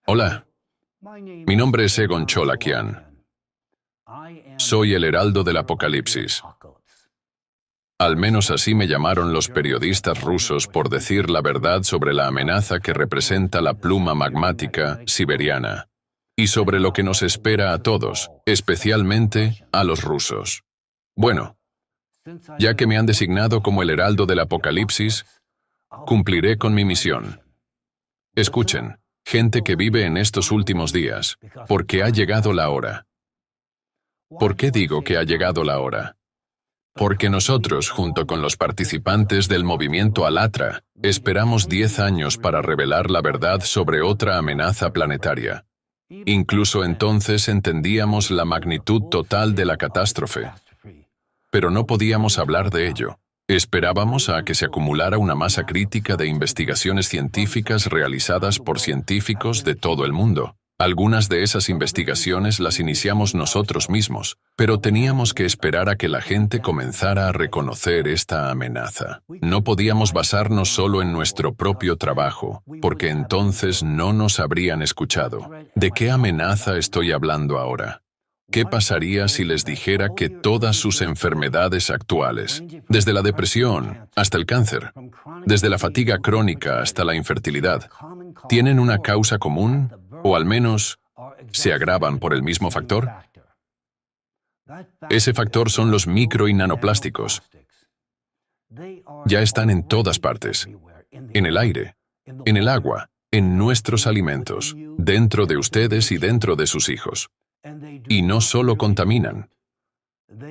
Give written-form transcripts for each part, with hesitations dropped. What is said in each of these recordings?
Hola, mi nombre es Egon Cholakian. Soy el heraldo del Apocalipsis. Al menos así me llamaron los periodistas rusos por decir la verdad sobre la amenaza que representa la pluma magmática siberiana y sobre lo que nos espera a todos, especialmente a los rusos. Bueno, ya que me han designado como el heraldo del Apocalipsis, cumpliré con mi misión. Escuchen, gente que vive en estos últimos días, porque ha llegado la hora. ¿Por qué digo que ha llegado la hora? Porque nosotros, junto con los participantes del movimiento Alatra, esperamos 10 años para revelar la verdad sobre otra amenaza planetaria. Incluso entonces entendíamos la magnitud total de la catástrofe. Pero no podíamos hablar de ello. Esperábamos a que se acumulara una masa crítica de investigaciones científicas realizadas por científicos de todo el mundo. Algunas de esas investigaciones las iniciamos nosotros mismos, pero teníamos que esperar a que la gente comenzara a reconocer esta amenaza. No podíamos basarnos solo en nuestro propio trabajo, porque entonces no nos habrían escuchado. ¿De qué amenaza estoy hablando ahora? ¿Qué pasaría si les dijera que todas sus enfermedades actuales, desde la depresión hasta el cáncer, desde la fatiga crónica hasta la infertilidad, tienen una causa común, o al menos se agravan por el mismo factor? Ese factor son los micro y nanoplásticos. Ya están en todas partes, en el aire, en el agua, en nuestros alimentos, dentro de ustedes y dentro de sus hijos. Y no solo contaminan,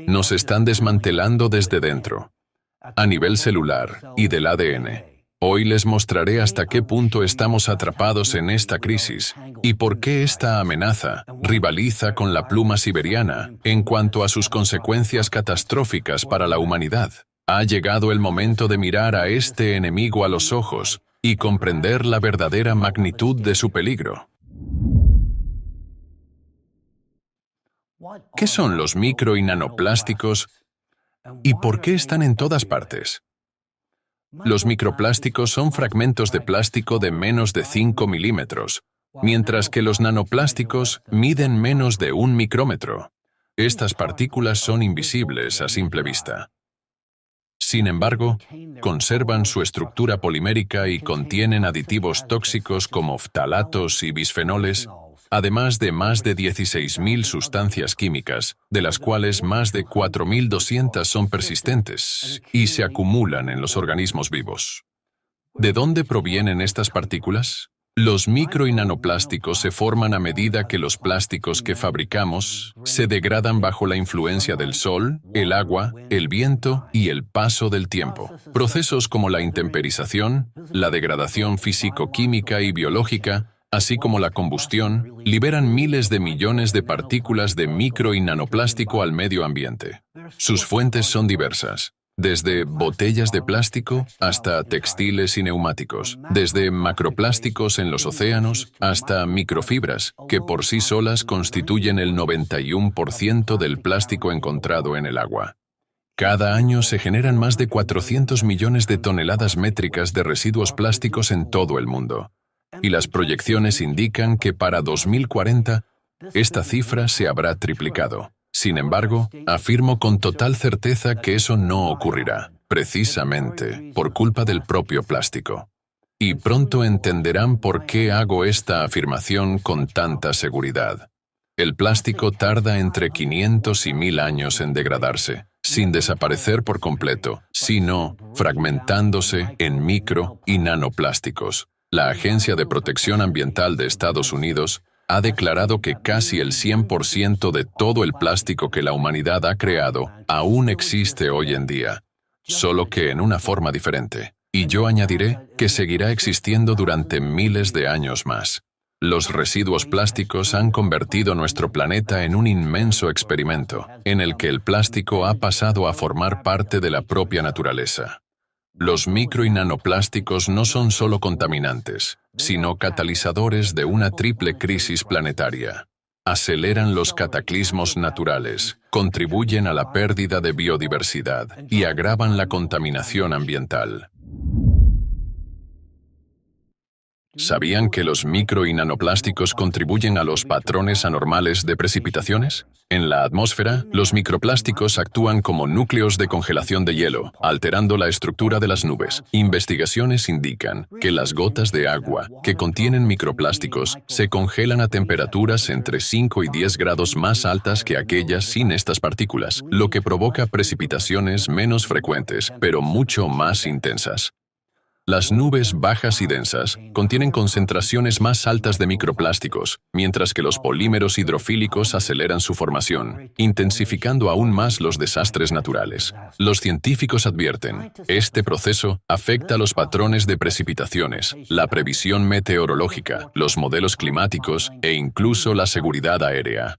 nos están desmantelando desde dentro, a nivel celular y del ADN. Hoy les mostraré hasta qué punto estamos atrapados en esta crisis y por qué esta amenaza rivaliza con la pluma siberiana en cuanto a sus consecuencias catastróficas para la humanidad. Ha llegado el momento de mirar a este enemigo a los ojos y comprender la verdadera magnitud de su peligro. ¿Qué son los micro y nanoplásticos y por qué están en todas partes? Los microplásticos son fragmentos de plástico de menos de 5 milímetros, mientras que los nanoplásticos miden menos de 1 micrómetro. Estas partículas son invisibles a simple vista. Sin embargo, conservan su estructura polimérica y contienen aditivos tóxicos como ftalatos y bisfenoles, además de más de 16.000 sustancias químicas, de las cuales más de 4.200 son persistentes y se acumulan en los organismos vivos. ¿De dónde provienen estas partículas? Los micro y nanoplásticos se forman a medida que los plásticos que fabricamos se degradan bajo la influencia del sol, el agua, el viento y el paso del tiempo. Procesos como la intemperización, la degradación físico-química y biológica, así como la combustión, liberan miles de millones de partículas de micro y nanoplástico al medio ambiente. Sus fuentes son diversas, desde botellas de plástico hasta textiles y neumáticos, desde macroplásticos en los océanos hasta microfibras, que por sí solas constituyen el 91% del plástico encontrado en el agua. Cada año se generan más de 400 millones de toneladas métricas de residuos plásticos en todo el mundo. Y las proyecciones indican que para 2040 esta cifra se habrá triplicado. Sin embargo, afirmo con total certeza que eso no ocurrirá, precisamente por culpa del propio plástico. Y pronto entenderán por qué hago esta afirmación con tanta seguridad. El plástico tarda entre 500 y 1000 años en degradarse, sin desaparecer por completo, sino fragmentándose en micro y nanoplásticos. La Agencia de Protección Ambiental de Estados Unidos ha declarado que casi el 100% de todo el plástico que la humanidad ha creado aún existe hoy en día, solo que en una forma diferente. Y yo añadiré que seguirá existiendo durante miles de años más. Los residuos plásticos han convertido nuestro planeta en un inmenso experimento, en el que el plástico ha pasado a formar parte de la propia naturaleza. Los micro y nanoplásticos no son solo contaminantes, sino catalizadores de una triple crisis planetaria. Aceleran los cataclismos naturales, contribuyen a la pérdida de biodiversidad y agravan la contaminación ambiental. ¿Sabían que los micro y nanoplásticos contribuyen a los patrones anormales de precipitaciones? En la atmósfera, los microplásticos actúan como núcleos de congelación de hielo, alterando la estructura de las nubes. Investigaciones indican que las gotas de agua que contienen microplásticos se congelan a temperaturas entre 5 y 10 grados más altas que aquellas sin estas partículas, lo que provoca precipitaciones menos frecuentes, pero mucho más intensas. Las nubes bajas y densas contienen concentraciones más altas de microplásticos, mientras que los polímeros hidrofílicos aceleran su formación, intensificando aún más los desastres naturales. Los científicos advierten, este proceso afecta los patrones de precipitaciones, la previsión meteorológica, los modelos climáticos e incluso la seguridad aérea.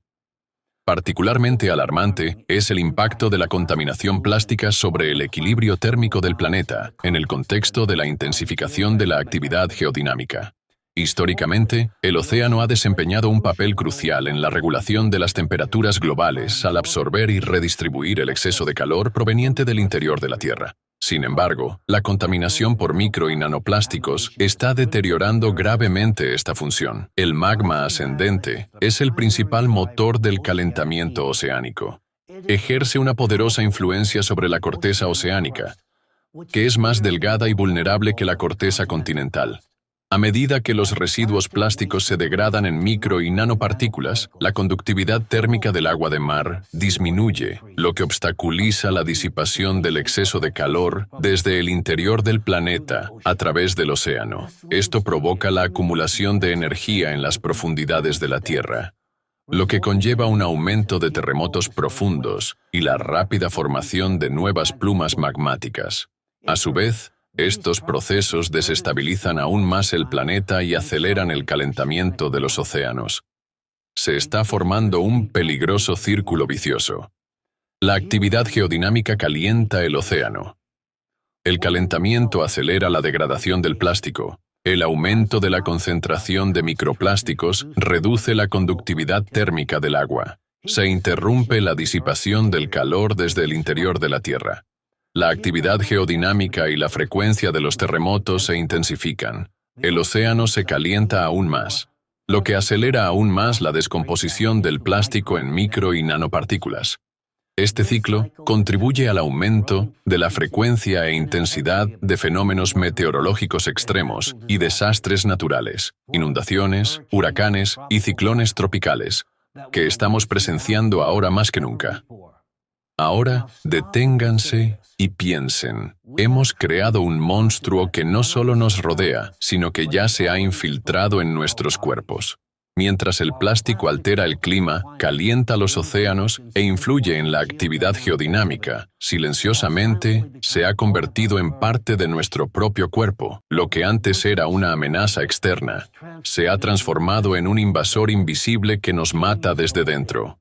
Particularmente alarmante es el impacto de la contaminación plástica sobre el equilibrio térmico del planeta, en el contexto de la intensificación de la actividad geodinámica. Históricamente, el océano ha desempeñado un papel crucial en la regulación de las temperaturas globales al absorber y redistribuir el exceso de calor proveniente del interior de la Tierra. Sin embargo, la contaminación por micro y nanoplásticos está deteriorando gravemente esta función. El magma ascendente es el principal motor del calentamiento oceánico. Ejerce una poderosa influencia sobre la corteza oceánica, que es más delgada y vulnerable que la corteza continental. A medida que los residuos plásticos se degradan en micro y nanopartículas, la conductividad térmica del agua de mar disminuye, lo que obstaculiza la disipación del exceso de calor desde el interior del planeta a través del océano. Esto provoca la acumulación de energía en las profundidades de la Tierra, lo que conlleva un aumento de terremotos profundos y la rápida formación de nuevas plumas magmáticas. A su vez, estos procesos desestabilizan aún más el planeta y aceleran el calentamiento de los océanos. Se está formando un peligroso círculo vicioso. La actividad geodinámica calienta el océano. El calentamiento acelera la degradación del plástico. El aumento de la concentración de microplásticos reduce la conductividad térmica del agua. Se interrumpe la disipación del calor desde el interior de la Tierra. La actividad geodinámica y la frecuencia de los terremotos se intensifican. El océano se calienta aún más, lo que acelera aún más la descomposición del plástico en micro y nanopartículas. Este ciclo contribuye al aumento de la frecuencia e intensidad de fenómenos meteorológicos extremos y desastres naturales, inundaciones, huracanes y ciclones tropicales, que estamos presenciando ahora más que nunca. Ahora, deténganse y piensen. Hemos creado un monstruo que no solo nos rodea, sino que ya se ha infiltrado en nuestros cuerpos. Mientras el plástico altera el clima, calienta los océanos e influye en la actividad geodinámica, silenciosamente se ha convertido en parte de nuestro propio cuerpo. Lo que antes era una amenaza externa, se ha transformado en un invasor invisible que nos mata desde dentro.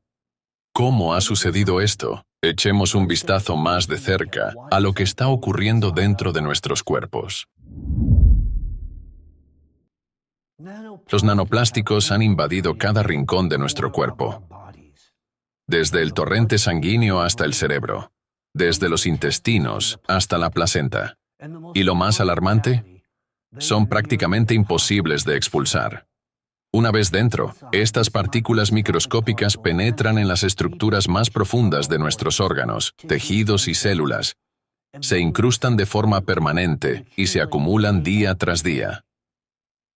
¿Cómo ha sucedido esto? Echemos un vistazo más de cerca a lo que está ocurriendo dentro de nuestros cuerpos. Los nanoplásticos han invadido cada rincón de nuestro cuerpo, desde el torrente sanguíneo hasta el cerebro, desde los intestinos hasta la placenta. Y lo más alarmante, son prácticamente imposibles de expulsar. Una vez dentro, estas partículas microscópicas penetran en las estructuras más profundas de nuestros órganos, tejidos y células. Se incrustan de forma permanente y se acumulan día tras día.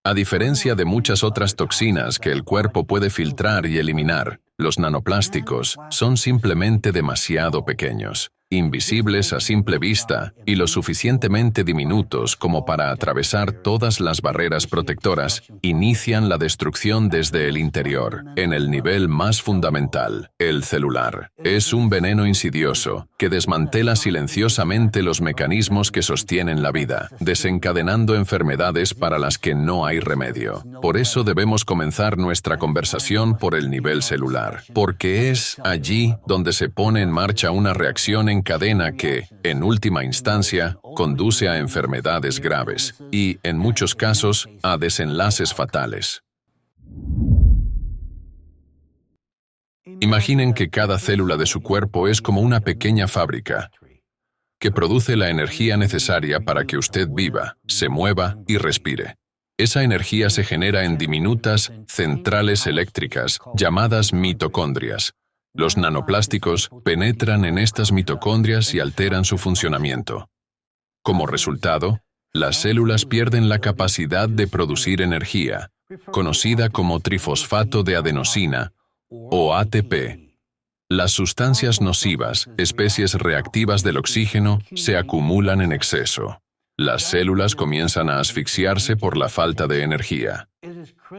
A diferencia de muchas otras toxinas que el cuerpo puede filtrar y eliminar, los nanoplásticos son simplemente demasiado pequeños, invisibles a simple vista y lo suficientemente diminutos como para atravesar todas las barreras protectoras, inician la destrucción desde el interior, en el nivel más fundamental, el celular. Es un veneno insidioso que desmantela silenciosamente los mecanismos que sostienen la vida, desencadenando enfermedades para las que no hay remedio. Por eso debemos comenzar nuestra conversación por el nivel celular, porque es allí donde se pone en marcha una reacción en cadena que, en última instancia, conduce a enfermedades graves y, en muchos casos, a desenlaces fatales. Imaginen que cada célula de su cuerpo es como una pequeña fábrica que produce la energía necesaria para que usted viva, se mueva y respire. Esa energía se genera en diminutas centrales eléctricas, llamadas mitocondrias. Los nanoplásticos penetran en estas mitocondrias y alteran su funcionamiento. Como resultado, las células pierden la capacidad de producir energía, conocida como trifosfato de adenosina, o ATP. Las sustancias nocivas, especies reactivas del oxígeno, se acumulan en exceso. Las células comienzan a asfixiarse por la falta de energía.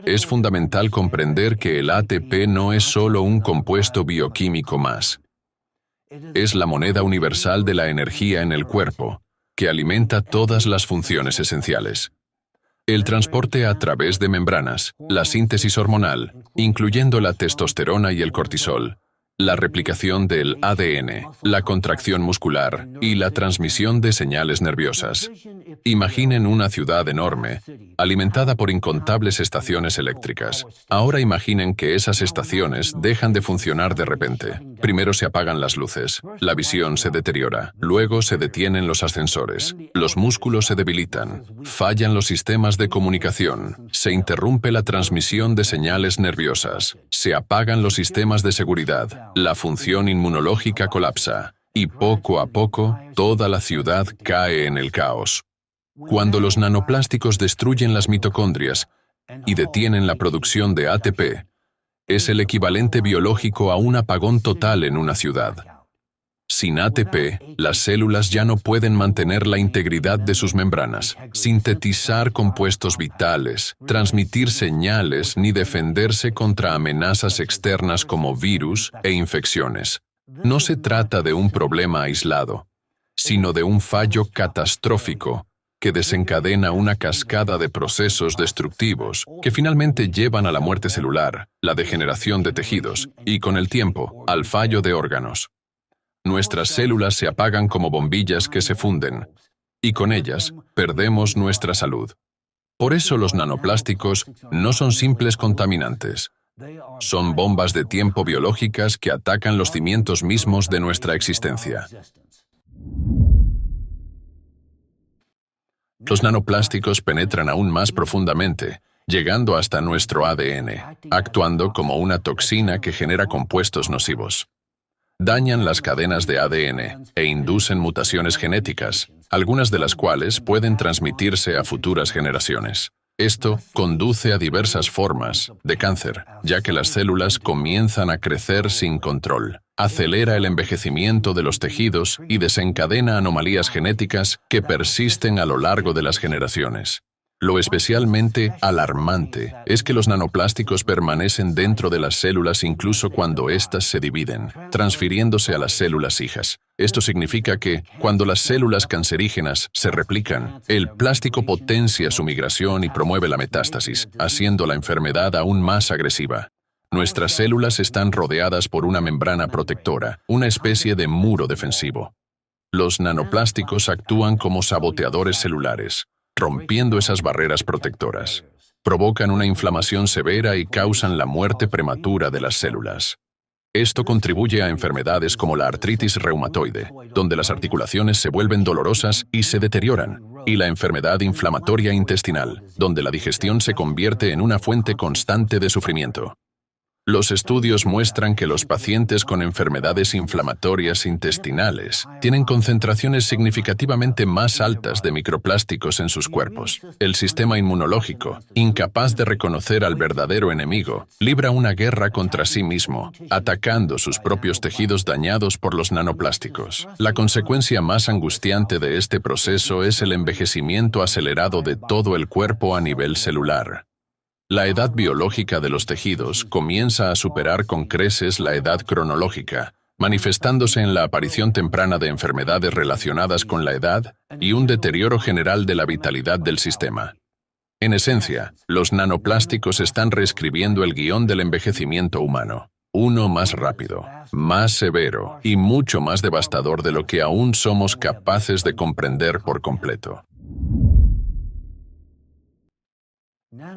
Es fundamental comprender que el ATP no es solo un compuesto bioquímico más. Es la moneda universal de la energía en el cuerpo, que alimenta todas las funciones esenciales. El transporte a través de membranas, la síntesis hormonal, incluyendo la testosterona y el cortisol, la replicación del ADN, la contracción muscular y la transmisión de señales nerviosas. Imaginen una ciudad enorme, alimentada por incontables estaciones eléctricas. Ahora imaginen que esas estaciones dejan de funcionar de repente. Primero se apagan las luces, la visión se deteriora, luego se detienen los ascensores, los músculos se debilitan, fallan los sistemas de comunicación, se interrumpe la transmisión de señales nerviosas, se apagan los sistemas de seguridad, la función inmunológica colapsa, y poco a poco, toda la ciudad cae en el caos. Cuando los nanoplásticos destruyen las mitocondrias y detienen la producción de ATP, es el equivalente biológico a un apagón total en una ciudad. Sin ATP, las células ya no pueden mantener la integridad de sus membranas, sintetizar compuestos vitales, transmitir señales ni defenderse contra amenazas externas como virus e infecciones. No se trata de un problema aislado, sino de un fallo catastrófico que desencadena una cascada de procesos destructivos que finalmente llevan a la muerte celular, la degeneración de tejidos y, con el tiempo, al fallo de órganos. Nuestras células se apagan como bombillas que se funden, y con ellas perdemos nuestra salud. Por eso los nanoplásticos no son simples contaminantes. Son bombas de tiempo biológicas que atacan los cimientos mismos de nuestra existencia. Los nanoplásticos penetran aún más profundamente, llegando hasta nuestro ADN, actuando como una toxina que genera compuestos nocivos. Dañan las cadenas de ADN e inducen mutaciones genéticas, algunas de las cuales pueden transmitirse a futuras generaciones. Esto conduce a diversas formas de cáncer, ya que las células comienzan a crecer sin control, acelera el envejecimiento de los tejidos y desencadena anomalías genéticas que persisten a lo largo de las generaciones. Lo especialmente alarmante es que los nanoplásticos permanecen dentro de las células incluso cuando éstas se dividen, transfiriéndose a las células hijas. Esto significa que, cuando las células cancerígenas se replican, el plástico potencia su migración y promueve la metástasis, haciendo la enfermedad aún más agresiva. Nuestras células están rodeadas por una membrana protectora, una especie de muro defensivo. Los nanoplásticos actúan como saboteadores celulares, rompiendo esas barreras protectoras. Provocan una inflamación severa y causan la muerte prematura de las células. Esto contribuye a enfermedades como la artritis reumatoide, donde las articulaciones se vuelven dolorosas y se deterioran, y la enfermedad inflamatoria intestinal, donde la digestión se convierte en una fuente constante de sufrimiento. Los estudios muestran que los pacientes con enfermedades inflamatorias intestinales tienen concentraciones significativamente más altas de microplásticos en sus cuerpos. El sistema inmunológico, incapaz de reconocer al verdadero enemigo, libra una guerra contra sí mismo, atacando sus propios tejidos dañados por los nanoplásticos. La consecuencia más angustiante de este proceso es el envejecimiento acelerado de todo el cuerpo a nivel celular. La edad biológica de los tejidos comienza a superar con creces la edad cronológica, manifestándose en la aparición temprana de enfermedades relacionadas con la edad y un deterioro general de la vitalidad del sistema. En esencia, los nanoplásticos están reescribiendo el guión del envejecimiento humano, uno más rápido, más severo y mucho más devastador de lo que aún somos capaces de comprender por completo.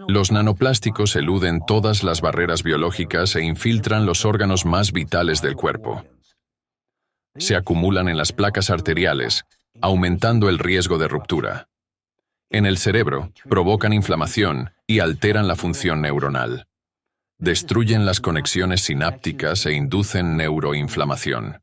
Los nanoplásticos eluden todas las barreras biológicas e infiltran los órganos más vitales del cuerpo. Se acumulan en las placas arteriales, aumentando el riesgo de ruptura. En el cerebro, provocan inflamación y alteran la función neuronal. Destruyen las conexiones sinápticas e inducen neuroinflamación.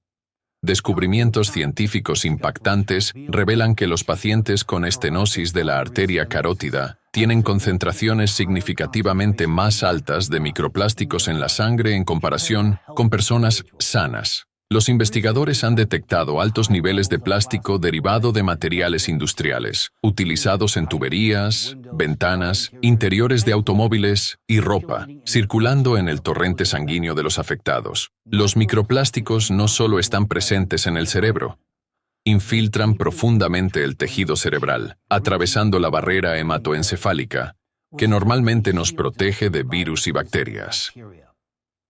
Descubrimientos científicos impactantes revelan que los pacientes con estenosis de la arteria carótida tienen concentraciones significativamente más altas de microplásticos en la sangre en comparación con personas sanas. Los investigadores han detectado altos niveles de plástico derivado de materiales industriales, utilizados en tuberías, ventanas, interiores de automóviles y ropa, circulando en el torrente sanguíneo de los afectados. Los microplásticos no solo están presentes en el cerebro, infiltran profundamente el tejido cerebral, atravesando la barrera hematoencefálica, que normalmente nos protege de virus y bacterias.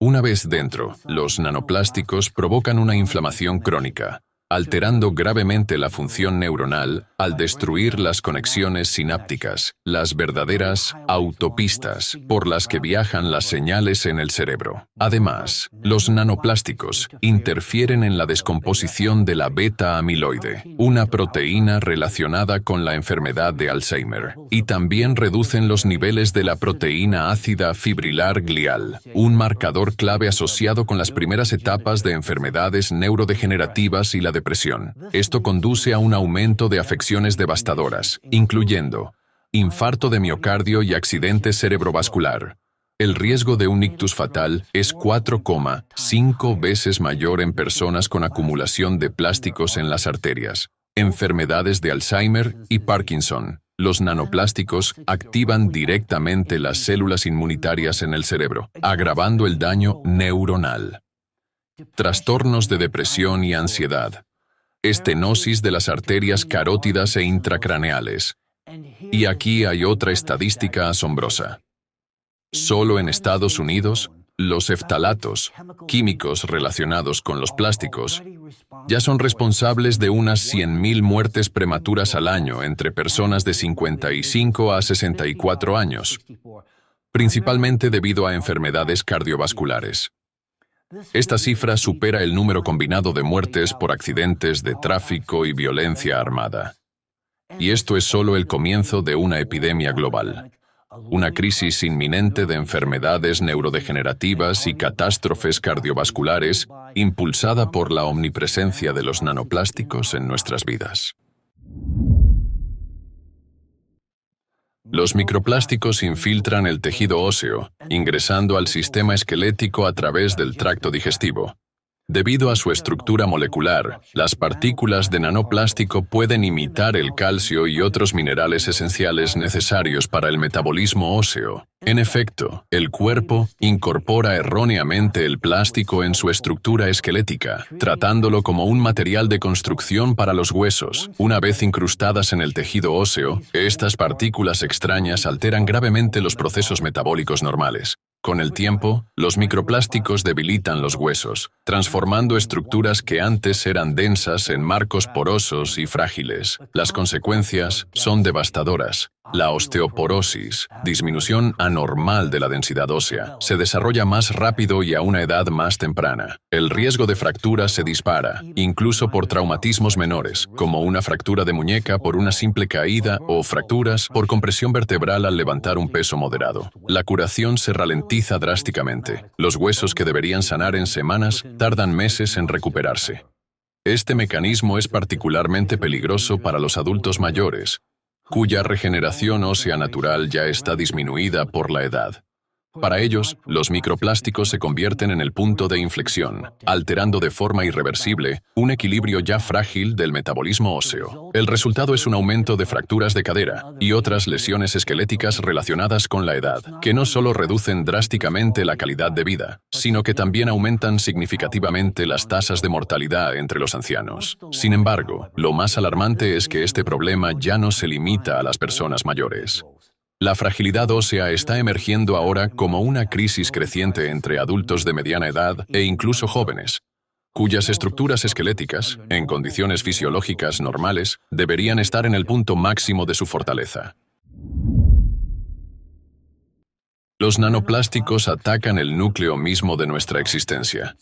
Una vez dentro, los nanoplásticos provocan una inflamación crónica, alterando gravemente la función neuronal al destruir las conexiones sinápticas, las verdaderas autopistas por las que viajan las señales en el cerebro. Además, los nanoplásticos interfieren en la descomposición de la beta-amiloide, una proteína relacionada con la enfermedad de Alzheimer, y también reducen los niveles de la proteína ácida fibrilar glial, un marcador clave asociado con las primeras etapas de enfermedades neurodegenerativas y la depresión. Esto conduce a un aumento de afecciones devastadoras, incluyendo infarto de miocardio y accidente cerebrovascular. El riesgo de un ictus fatal es 4,5 veces mayor en personas con acumulación de plásticos en las arterias. Enfermedades de Alzheimer y Parkinson. Los nanoplásticos activan directamente las células inmunitarias en el cerebro, agravando el daño neuronal. Trastornos de depresión y ansiedad. Estenosis de las arterias carótidas e intracraneales. Y aquí hay otra estadística asombrosa. Solo en Estados Unidos, los phtalatos, químicos relacionados con los plásticos, ya son responsables de unas 100.000 muertes prematuras al año entre personas de 55 a 64 años, principalmente debido a enfermedades cardiovasculares. Esta cifra supera el número combinado de muertes por accidentes de tráfico y violencia armada. Y esto es solo el comienzo de una epidemia global. Una crisis inminente de enfermedades neurodegenerativas y catástrofes cardiovasculares impulsada por la omnipresencia de los nanoplásticos en nuestras vidas. Los microplásticos infiltran el tejido óseo, ingresando al sistema esquelético a través del tracto digestivo. Debido a su estructura molecular, las partículas de nanoplástico pueden imitar el calcio y otros minerales esenciales necesarios para el metabolismo óseo. En efecto, el cuerpo incorpora erróneamente el plástico en su estructura esquelética, tratándolo como un material de construcción para los huesos. Una vez incrustadas en el tejido óseo, estas partículas extrañas alteran gravemente los procesos metabólicos normales. Con el tiempo, los microplásticos debilitan los huesos, transformando estructuras que antes eran densas en marcos porosos y frágiles. Las consecuencias son devastadoras. La osteoporosis, disminución anormal de la densidad ósea, se desarrolla más rápido y a una edad más temprana. El riesgo de fracturas se dispara, incluso por traumatismos menores, como una fractura de muñeca por una simple caída o fracturas por compresión vertebral al levantar un peso moderado. La curación se ralentiza drásticamente. Los huesos que deberían sanar en semanas tardan meses en recuperarse. Este mecanismo es particularmente peligroso para los adultos mayores, cuya regeneración ósea natural ya está disminuida por la edad. Para ellos, los microplásticos se convierten en el punto de inflexión, alterando de forma irreversible un equilibrio ya frágil del metabolismo óseo. El resultado es un aumento de fracturas de cadera y otras lesiones esqueléticas relacionadas con la edad, que no solo reducen drásticamente la calidad de vida, sino que también aumentan significativamente las tasas de mortalidad entre los ancianos. Sin embargo, lo más alarmante es que este problema ya no se limita a las personas mayores. La fragilidad ósea está emergiendo ahora como una crisis creciente entre adultos de mediana edad e incluso jóvenes, cuyas estructuras esqueléticas, en condiciones fisiológicas normales, deberían estar en el punto máximo de su fortaleza. Los nanoplásticos atacan el núcleo mismo de nuestra existencia,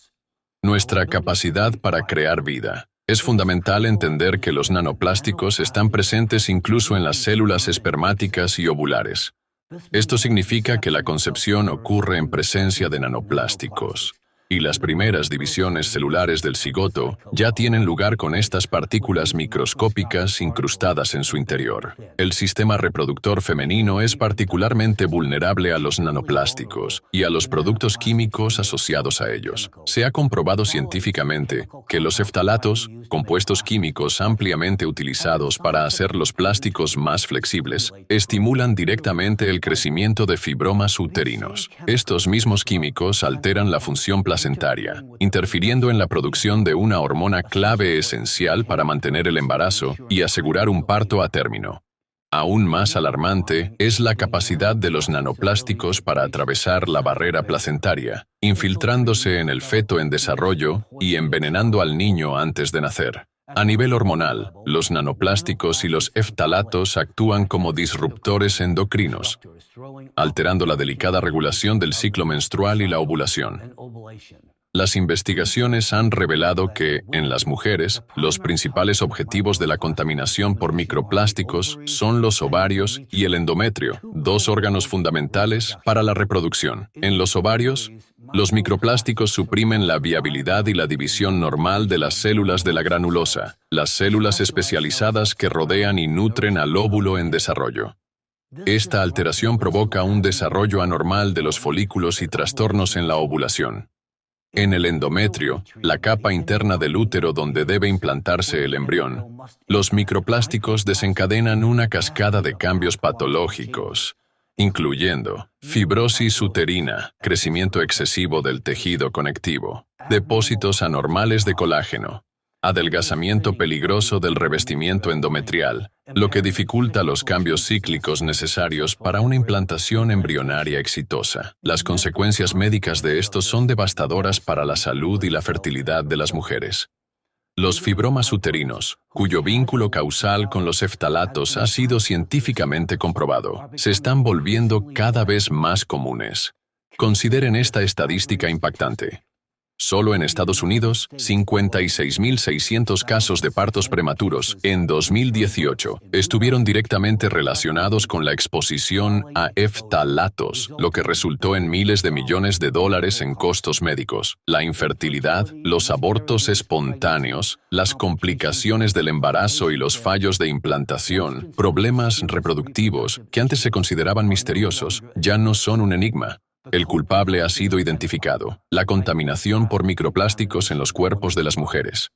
nuestra capacidad para crear vida. Es fundamental entender que los nanoplásticos están presentes incluso en las células espermáticas y ovulares. Esto significa que la concepción ocurre en presencia de nanoplásticos, y las primeras divisiones celulares del cigoto ya tienen lugar con estas partículas microscópicas incrustadas en su interior. El sistema reproductor femenino es particularmente vulnerable a los nanoplásticos y a los productos químicos asociados a ellos. Se ha comprobado científicamente que los phtalatos, compuestos químicos ampliamente utilizados para hacer los plásticos más flexibles, estimulan directamente el crecimiento de fibromas uterinos. Estos mismos químicos alteran la función placentaria, interfiriendo en la producción de una hormona clave esencial para mantener el embarazo y asegurar un parto a término. Aún más alarmante es la capacidad de los nanoplásticos para atravesar la barrera placentaria, infiltrándose en el feto en desarrollo y envenenando al niño antes de nacer. A nivel hormonal, los nanoplásticos y los phtalatos actúan como disruptores endocrinos, alterando la delicada regulación del ciclo menstrual y la ovulación. Las investigaciones han revelado que, en las mujeres, los principales objetivos de la contaminación por microplásticos son los ovarios y el endometrio, dos órganos fundamentales para la reproducción. En los ovarios, los microplásticos suprimen la viabilidad y la división normal de las células de la granulosa, las células especializadas que rodean y nutren al óvulo en desarrollo. Esta alteración provoca un desarrollo anormal de los folículos y trastornos en la ovulación. En el endometrio, la capa interna del útero donde debe implantarse el embrión, los microplásticos desencadenan una cascada de cambios patológicos, incluyendo fibrosis uterina, crecimiento excesivo del tejido conectivo, depósitos anormales de colágeno, adelgazamiento peligroso del revestimiento endometrial, lo que dificulta los cambios cíclicos necesarios para una implantación embrionaria exitosa. Las consecuencias médicas de esto son devastadoras para la salud y la fertilidad de las mujeres. Los fibromas uterinos, cuyo vínculo causal con los phtalatos ha sido científicamente comprobado, se están volviendo cada vez más comunes. Consideren esta estadística impactante. Solo en Estados Unidos, 56.600 casos de partos prematuros en 2018 estuvieron directamente relacionados con la exposición a phtalatos, lo que resultó en miles de millones de dólares en costos médicos. La infertilidad, los abortos espontáneos, las complicaciones del embarazo y los fallos de implantación, problemas reproductivos que antes se consideraban misteriosos, ya no son un enigma. El culpable ha sido identificado: la contaminación por microplásticos en los cuerpos de las mujeres.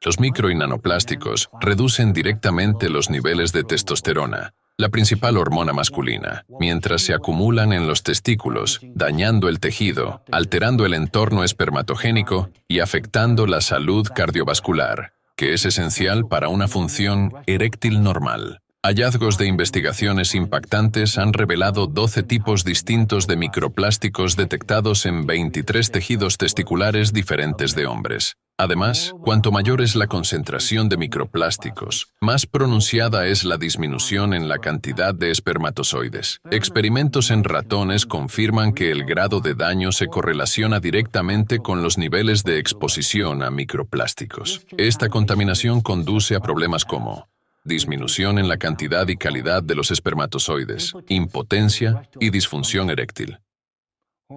Los micro y nanoplásticos reducen directamente los niveles de testosterona, la principal hormona masculina, mientras se acumulan en los testículos, dañando el tejido, alterando el entorno espermatogénico y afectando la salud cardiovascular, que es esencial para una función eréctil normal. Hallazgos de investigaciones impactantes han revelado 12 tipos distintos de microplásticos detectados en 23 tejidos testiculares diferentes de hombres. Además, cuanto mayor es la concentración de microplásticos, más pronunciada es la disminución en la cantidad de espermatozoides. Experimentos en ratones confirman que el grado de daño se correlaciona directamente con los niveles de exposición a microplásticos. Esta contaminación conduce a problemas como disminución en la cantidad y calidad de los espermatozoides, impotencia y disfunción eréctil.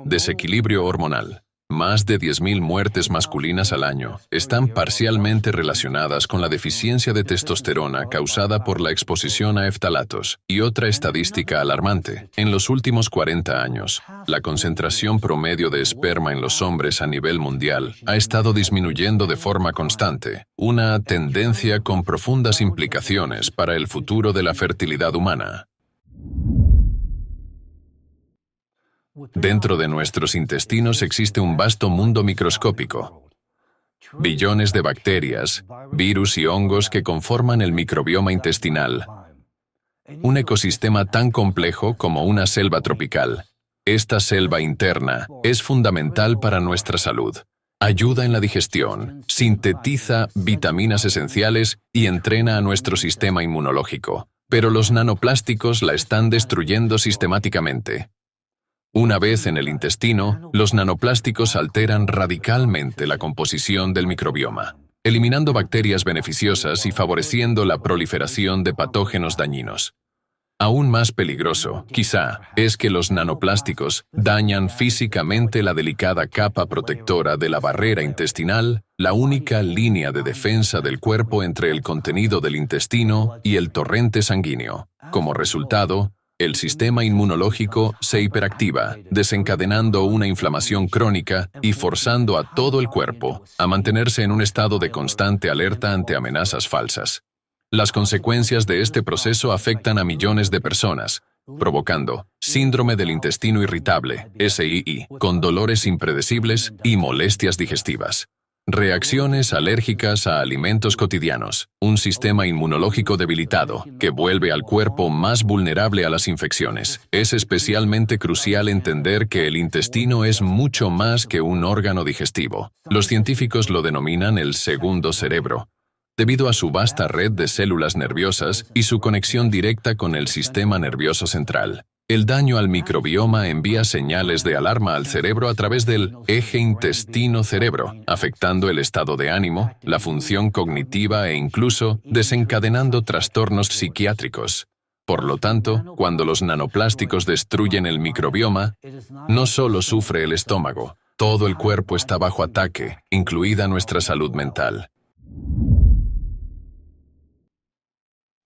Desequilibrio hormonal. Más de 10.000 muertes masculinas al año están parcialmente relacionadas con la deficiencia de testosterona causada por la exposición a phtalatos. Y otra estadística alarmante: en los últimos 40 años, la concentración promedio de esperma en los hombres a nivel mundial ha estado disminuyendo de forma constante, una tendencia con profundas implicaciones para el futuro de la fertilidad humana. Dentro de nuestros intestinos existe un vasto mundo microscópico. Billones de bacterias, virus y hongos que conforman el microbioma intestinal. Un ecosistema tan complejo como una selva tropical. Esta selva interna es fundamental para nuestra salud. Ayuda en la digestión, sintetiza vitaminas esenciales y entrena a nuestro sistema inmunológico. Pero los nanoplásticos la están destruyendo sistemáticamente. Una vez en el intestino, los nanoplásticos alteran radicalmente la composición del microbioma, eliminando bacterias beneficiosas y favoreciendo la proliferación de patógenos dañinos. Aún más peligroso, quizá, es que los nanoplásticos dañan físicamente la delicada capa protectora de la barrera intestinal, la única línea de defensa del cuerpo entre el contenido del intestino y el torrente sanguíneo. Como resultado, el sistema inmunológico se hiperactiva, desencadenando una inflamación crónica y forzando a todo el cuerpo a mantenerse en un estado de constante alerta ante amenazas falsas. Las consecuencias de este proceso afectan a millones de personas, provocando síndrome del intestino irritable, SII, con dolores impredecibles y molestias digestivas. Reacciones alérgicas a alimentos cotidianos, un sistema inmunológico debilitado que vuelve al cuerpo más vulnerable a las infecciones. Es especialmente crucial entender que el intestino es mucho más que un órgano digestivo. Los científicos lo denominan el segundo cerebro, debido a su vasta red de células nerviosas y su conexión directa con el sistema nervioso central. El daño al microbioma envía señales de alarma al cerebro a través del eje intestino-cerebro, afectando el estado de ánimo, la función cognitiva e incluso desencadenando trastornos psiquiátricos. Por lo tanto, cuando los nanoplásticos destruyen el microbioma, no solo sufre el estómago, todo el cuerpo está bajo ataque, incluida nuestra salud mental.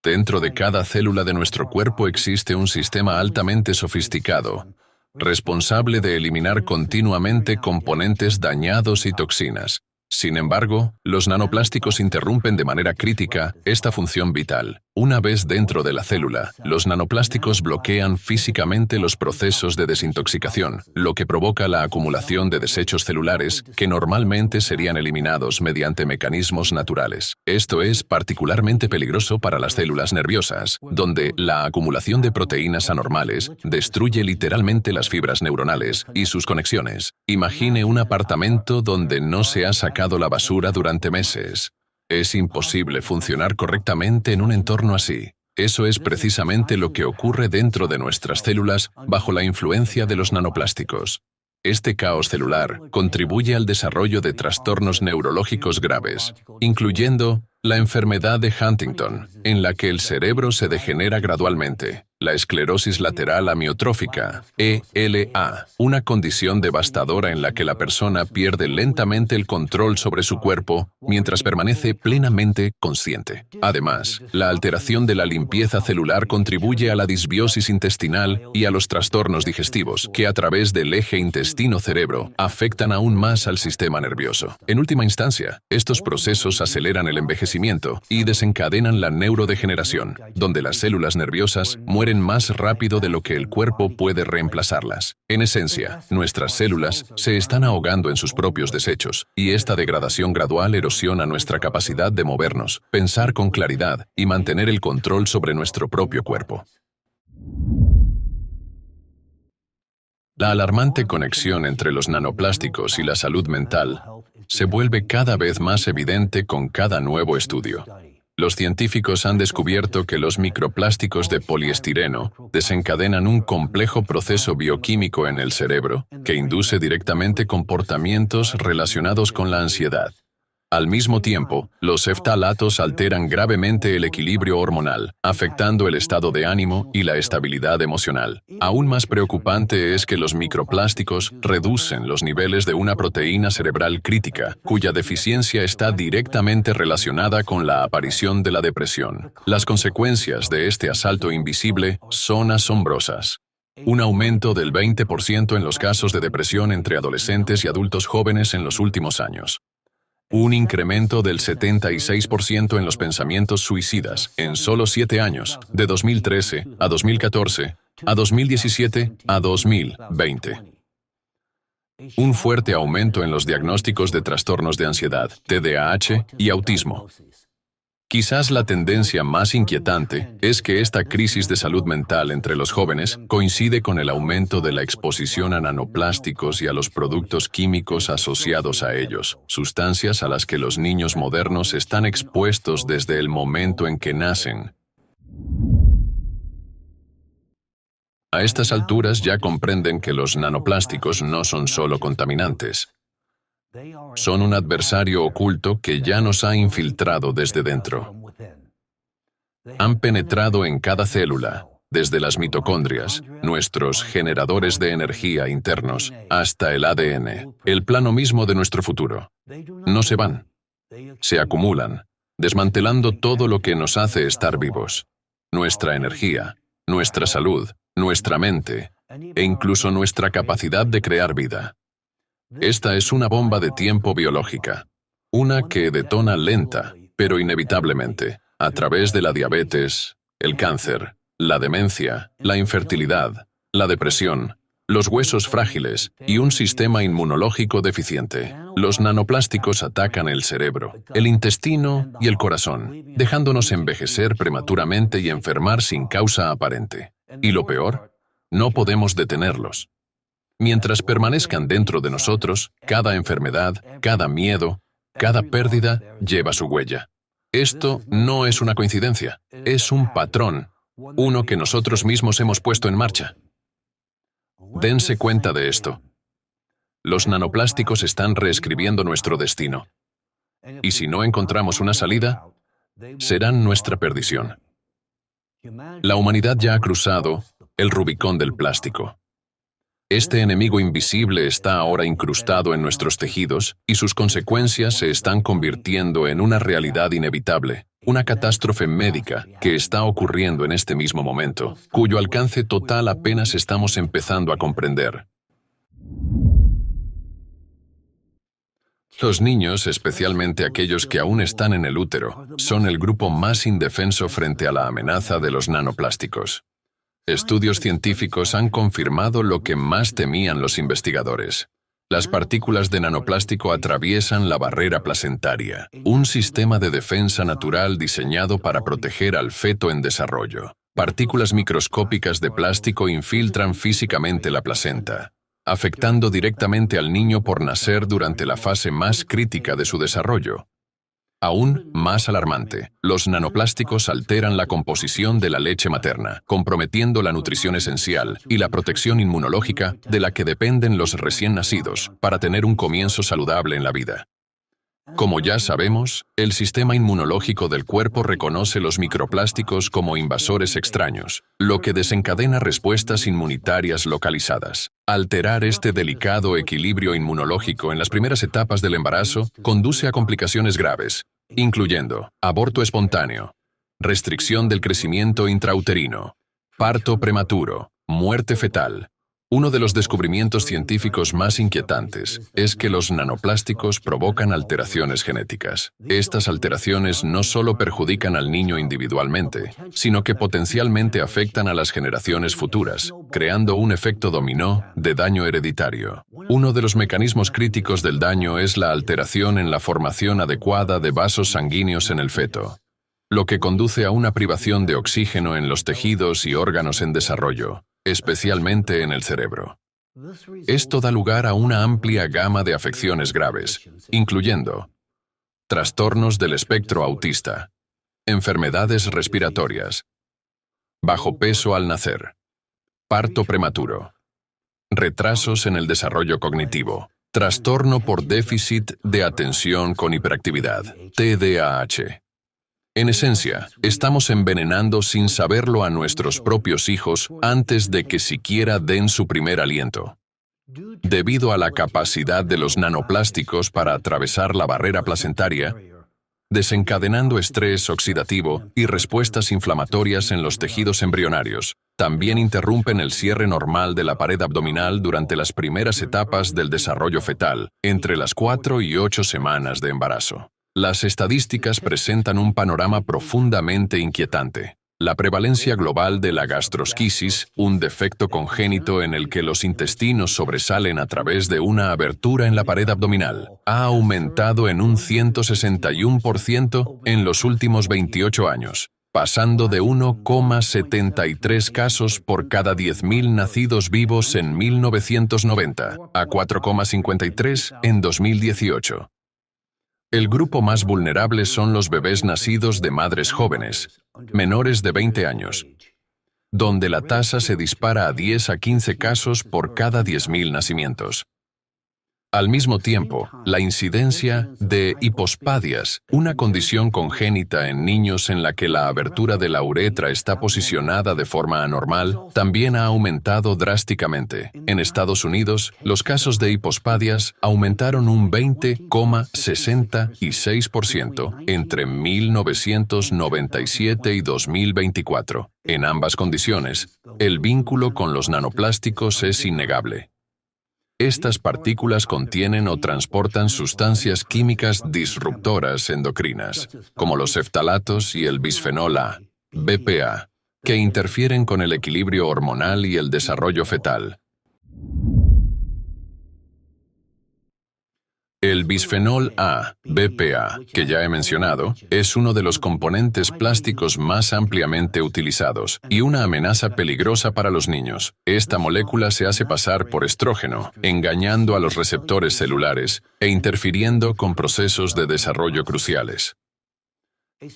Dentro de cada célula de nuestro cuerpo existe un sistema altamente sofisticado, responsable de eliminar continuamente componentes dañados y toxinas. Sin embargo, los nanoplásticos interrumpen de manera crítica esta función vital. Una vez dentro de la célula, los nanoplásticos bloquean físicamente los procesos de desintoxicación, lo que provoca la acumulación de desechos celulares que normalmente serían eliminados mediante mecanismos naturales. Esto es particularmente peligroso para las células nerviosas, donde la acumulación de proteínas anormales destruye literalmente las fibras neuronales y sus conexiones. Imagine un apartamento donde no se ha sacado la basura durante meses. Es imposible funcionar correctamente en un entorno así. Eso es precisamente lo que ocurre dentro de nuestras células bajo la influencia de los nanoplásticos. Este caos celular contribuye al desarrollo de trastornos neurológicos graves, incluyendo la enfermedad de Huntington, en la que el cerebro se degenera gradualmente, la esclerosis lateral amiotrófica, ELA, una condición devastadora en la que la persona pierde lentamente el control sobre su cuerpo mientras permanece plenamente consciente. Además, la alteración de la limpieza celular contribuye a la disbiosis intestinal y a los trastornos digestivos, que a través del eje intestino-cerebro afectan aún más al sistema nervioso. En última instancia, estos procesos aceleran el envejecimiento y desencadenan la neurodegeneración, donde las células nerviosas mueren más rápido de lo que el cuerpo puede reemplazarlas. En esencia, nuestras células se están ahogando en sus propios desechos, y esta degradación gradual erosiona nuestra capacidad de movernos, pensar con claridad y mantener el control sobre nuestro propio cuerpo. La alarmante conexión entre los nanoplásticos y la salud mental se vuelve cada vez más evidente con cada nuevo estudio. Los científicos han descubierto que los microplásticos de poliestireno desencadenan un complejo proceso bioquímico en el cerebro que induce directamente comportamientos relacionados con la ansiedad. Al mismo tiempo, los phtalatos alteran gravemente el equilibrio hormonal, afectando el estado de ánimo y la estabilidad emocional. Aún más preocupante es que los microplásticos reducen los niveles de una proteína cerebral crítica, cuya deficiencia está directamente relacionada con la aparición de la depresión. Las consecuencias de este asalto invisible son asombrosas. Un aumento del 20% en los casos de depresión entre adolescentes y adultos jóvenes en los últimos años. Un incremento del 76% en los pensamientos suicidas en solo 7 años, de 2013 a 2014, a 2017 a 2020. Un fuerte aumento en los diagnósticos de trastornos de ansiedad, TDAH y autismo. Quizás la tendencia más inquietante es que esta crisis de salud mental entre los jóvenes coincide con el aumento de la exposición a nanoplásticos y a los productos químicos asociados a ellos, sustancias a las que los niños modernos están expuestos desde el momento en que nacen. A estas alturas ya comprenden que los nanoplásticos no son solo contaminantes. Son un adversario oculto que ya nos ha infiltrado desde dentro. Han penetrado en cada célula, desde las mitocondrias, nuestros generadores de energía internos, hasta el ADN, el plano mismo de nuestro futuro. No se van. Se acumulan, desmantelando todo lo que nos hace estar vivos. Nuestra energía, nuestra salud, nuestra mente e incluso nuestra capacidad de crear vida. Esta es una bomba de tiempo biológica, una que detona lenta, pero inevitablemente, a través de la diabetes, el cáncer, la demencia, la infertilidad, la depresión, los huesos frágiles y un sistema inmunológico deficiente. Los nanoplásticos atacan el cerebro, el intestino y el corazón, dejándonos envejecer prematuramente y enfermar sin causa aparente. Y lo peor, no podemos detenerlos. Mientras permanezcan dentro de nosotros, cada enfermedad, cada miedo, cada pérdida lleva su huella. Esto no es una coincidencia, es un patrón, uno que nosotros mismos hemos puesto en marcha. Dense cuenta de esto. Los nanoplásticos están reescribiendo nuestro destino. Y si no encontramos una salida, serán nuestra perdición. La humanidad ya ha cruzado el Rubicón del plástico. Este enemigo invisible está ahora incrustado en nuestros tejidos y sus consecuencias se están convirtiendo en una realidad inevitable, una catástrofe médica que está ocurriendo en este mismo momento, cuyo alcance total apenas estamos empezando a comprender. Los niños, especialmente aquellos que aún están en el útero, son el grupo más indefenso frente a la amenaza de los nanoplásticos. Estudios científicos han confirmado lo que más temían los investigadores. Las partículas de nanoplástico atraviesan la barrera placentaria, un sistema de defensa natural diseñado para proteger al feto en desarrollo. Partículas microscópicas de plástico infiltran físicamente la placenta, afectando directamente al niño por nacer durante la fase más crítica de su desarrollo. Aún más alarmante, los nanoplásticos alteran la composición de la leche materna, comprometiendo la nutrición esencial y la protección inmunológica de la que dependen los recién nacidos para tener un comienzo saludable en la vida. Como ya sabemos, el sistema inmunológico del cuerpo reconoce los microplásticos como invasores extraños, lo que desencadena respuestas inmunitarias localizadas. Alterar este delicado equilibrio inmunológico en las primeras etapas del embarazo conduce a complicaciones graves, incluyendo aborto espontáneo, restricción del crecimiento intrauterino, parto prematuro, muerte fetal. Uno de los descubrimientos científicos más inquietantes es que los nanoplásticos provocan alteraciones genéticas. Estas alteraciones no solo perjudican al niño individualmente, sino que potencialmente afectan a las generaciones futuras, creando un efecto dominó de daño hereditario. Uno de los mecanismos críticos del daño es la alteración en la formación adecuada de vasos sanguíneos en el feto, lo que conduce a una privación de oxígeno en los tejidos y órganos en desarrollo, especialmente en el cerebro. Esto da lugar a una amplia gama de afecciones graves, incluyendo trastornos del espectro autista, enfermedades respiratorias, bajo peso al nacer, parto prematuro, retrasos en el desarrollo cognitivo, trastorno por déficit de atención con hiperactividad, TDAH. En esencia, estamos envenenando sin saberlo a nuestros propios hijos antes de que siquiera den su primer aliento. Debido a la capacidad de los nanoplásticos para atravesar la barrera placentaria, desencadenando estrés oxidativo y respuestas inflamatorias en los tejidos embrionarios, también interrumpen el cierre normal de la pared abdominal durante las primeras etapas del desarrollo fetal, entre las 4 y 8 semanas de embarazo. Las estadísticas presentan un panorama profundamente inquietante. La prevalencia global de la gastrosquisis, un defecto congénito en el que los intestinos sobresalen a través de una abertura en la pared abdominal, ha aumentado en un 161% en los últimos 28 años, pasando de 1,73 casos por cada 10.000 nacidos vivos en 1990 a 4,53 en 2018. El grupo más vulnerable son los bebés nacidos de madres jóvenes, menores de 20 años. donde la tasa se dispara a 10 a 15 casos por cada 10.000 nacimientos. Al mismo tiempo, la incidencia de hipospadias, una condición congénita en niños en la que la abertura de la uretra está posicionada de forma anormal, también ha aumentado drásticamente. En Estados Unidos, los casos de hipospadias aumentaron un 20,66% entre 1997 y 2024. En ambas condiciones, el vínculo con los nanoplásticos es innegable. Estas partículas contienen o transportan sustancias químicas disruptoras endocrinas, como los phtalatos y el bisfenol A, BPA, que interfieren con el equilibrio hormonal y el desarrollo fetal. El bisfenol A, BPA, que ya he mencionado, es uno de los componentes plásticos más ampliamente utilizados y una amenaza peligrosa para los niños. Esta molécula se hace pasar por estrógeno, engañando a los receptores celulares e interfiriendo con procesos de desarrollo cruciales.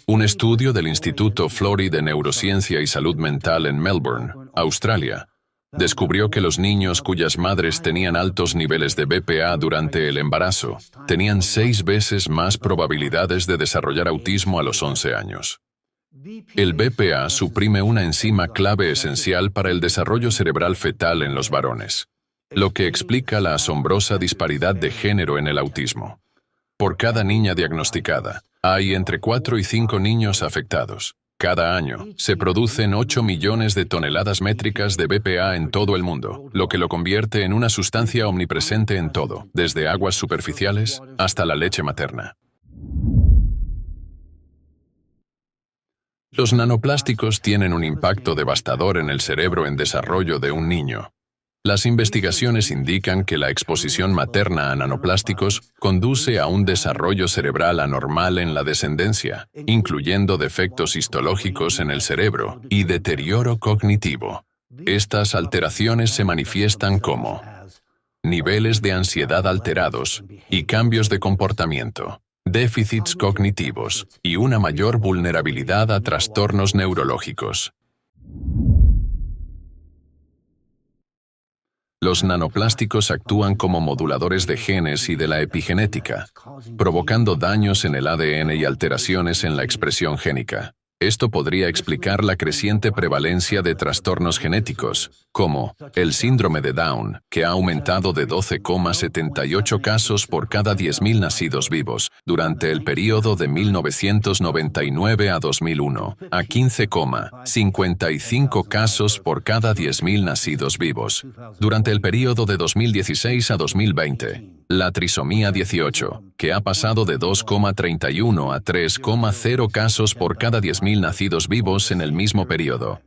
Un estudio del Instituto Florey de Neurociencia y Salud Mental en Melbourne, Australia, descubrió que los niños cuyas madres tenían altos niveles de BPA durante el embarazo tenían 6 veces más probabilidades de desarrollar autismo a los 11 años. El BPA suprime una enzima clave esencial para el desarrollo cerebral fetal en los varones, lo que explica la asombrosa disparidad de género en el autismo. Por cada niña diagnosticada, hay entre 4 y 5 niños afectados. Cada año, se producen 8 millones de toneladas métricas de BPA en todo el mundo, lo que lo convierte en una sustancia omnipresente en todo, desde aguas superficiales hasta la leche materna. Los nanoplásticos tienen un impacto devastador en el cerebro en desarrollo de un niño. Las investigaciones indican que la exposición materna a nanoplásticos conduce a un desarrollo cerebral anormal en la descendencia, incluyendo defectos histológicos en el cerebro y deterioro cognitivo. Estas alteraciones se manifiestan como niveles de ansiedad alterados y cambios de comportamiento, déficits cognitivos y una mayor vulnerabilidad a trastornos neurológicos. Los nanoplásticos actúan como moduladores de genes y de la epigenética, provocando daños en el ADN y alteraciones en la expresión génica. Esto podría explicar la creciente prevalencia de trastornos genéticos, como el síndrome de Down, que ha aumentado de 12,78 casos por cada 10.000 nacidos vivos durante el período de 1999 a 2001, a 15,55 casos por cada 10.000 nacidos vivos durante el período de 2016 a 2020. La trisomía 18, que ha pasado de 2,31 a 3,0 casos por cada 10.000 nacidos vivos en el mismo periodo.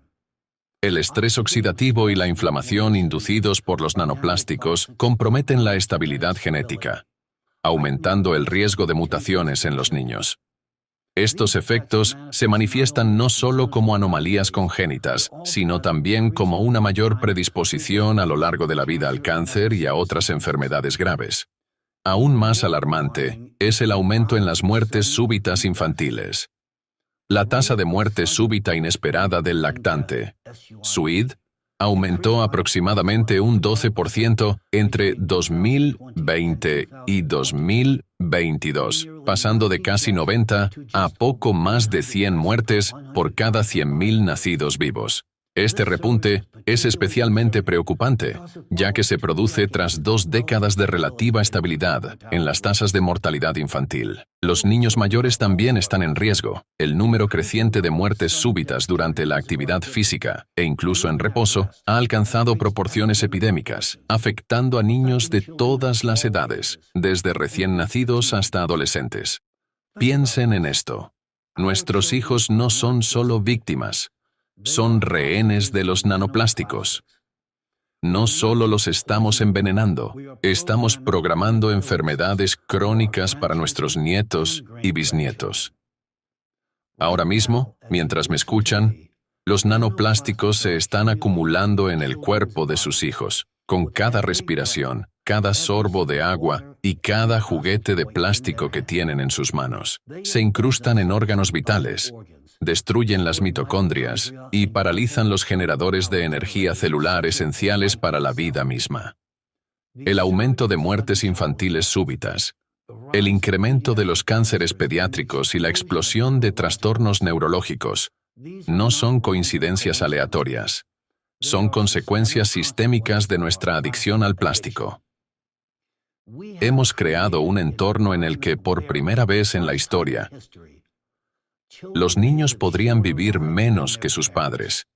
El estrés oxidativo y la inflamación inducidos por los nanoplásticos comprometen la estabilidad genética, aumentando el riesgo de mutaciones en los niños. Estos efectos se manifiestan no solo como anomalías congénitas, sino también como una mayor predisposición a lo largo de la vida al cáncer y a otras enfermedades graves. Aún más alarmante es el aumento en las muertes súbitas infantiles. La tasa de muerte súbita inesperada del lactante, SUID, aumentó aproximadamente un 12% entre 2020 y 2022, pasando de casi 90 a poco más de 100 muertes por cada 100.000 nacidos vivos. Este repunte es especialmente preocupante, ya que se produce tras 2 décadas de relativa estabilidad en las tasas de mortalidad infantil. Los niños mayores también están en riesgo. El número creciente de muertes súbitas durante la actividad física, e incluso en reposo, ha alcanzado proporciones epidémicas, afectando a niños de todas las edades, desde recién nacidos hasta adolescentes. Piensen en esto. Nuestros hijos no son solo víctimas, son rehenes de los nanoplásticos. No solo los estamos envenenando, estamos programando enfermedades crónicas para nuestros nietos y bisnietos. Ahora mismo, mientras me escuchan, los nanoplásticos se están acumulando en el cuerpo de sus hijos. Con cada respiración, cada sorbo de agua y cada juguete de plástico que tienen en sus manos. Se incrustan en órganos vitales, destruyen las mitocondrias y paralizan los generadores de energía celular esenciales para la vida misma. El aumento de muertes infantiles súbitas, el incremento de los cánceres pediátricos y la explosión de trastornos neurológicos no son coincidencias aleatorias, son consecuencias sistémicas de nuestra adicción al plástico. Hemos creado un entorno en el que, por primera vez en la historia, los niños podrían vivir menos que sus padres.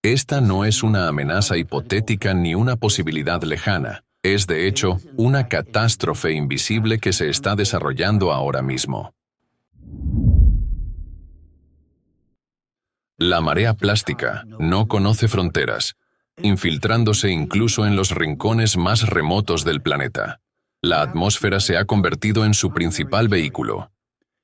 Esta no es una amenaza hipotética ni una posibilidad lejana. Es, de hecho, una catástrofe invisible que se está desarrollando ahora mismo. La marea plástica no conoce fronteras, infiltrándose incluso en los rincones más remotos del planeta. La atmósfera se ha convertido en su principal vehículo.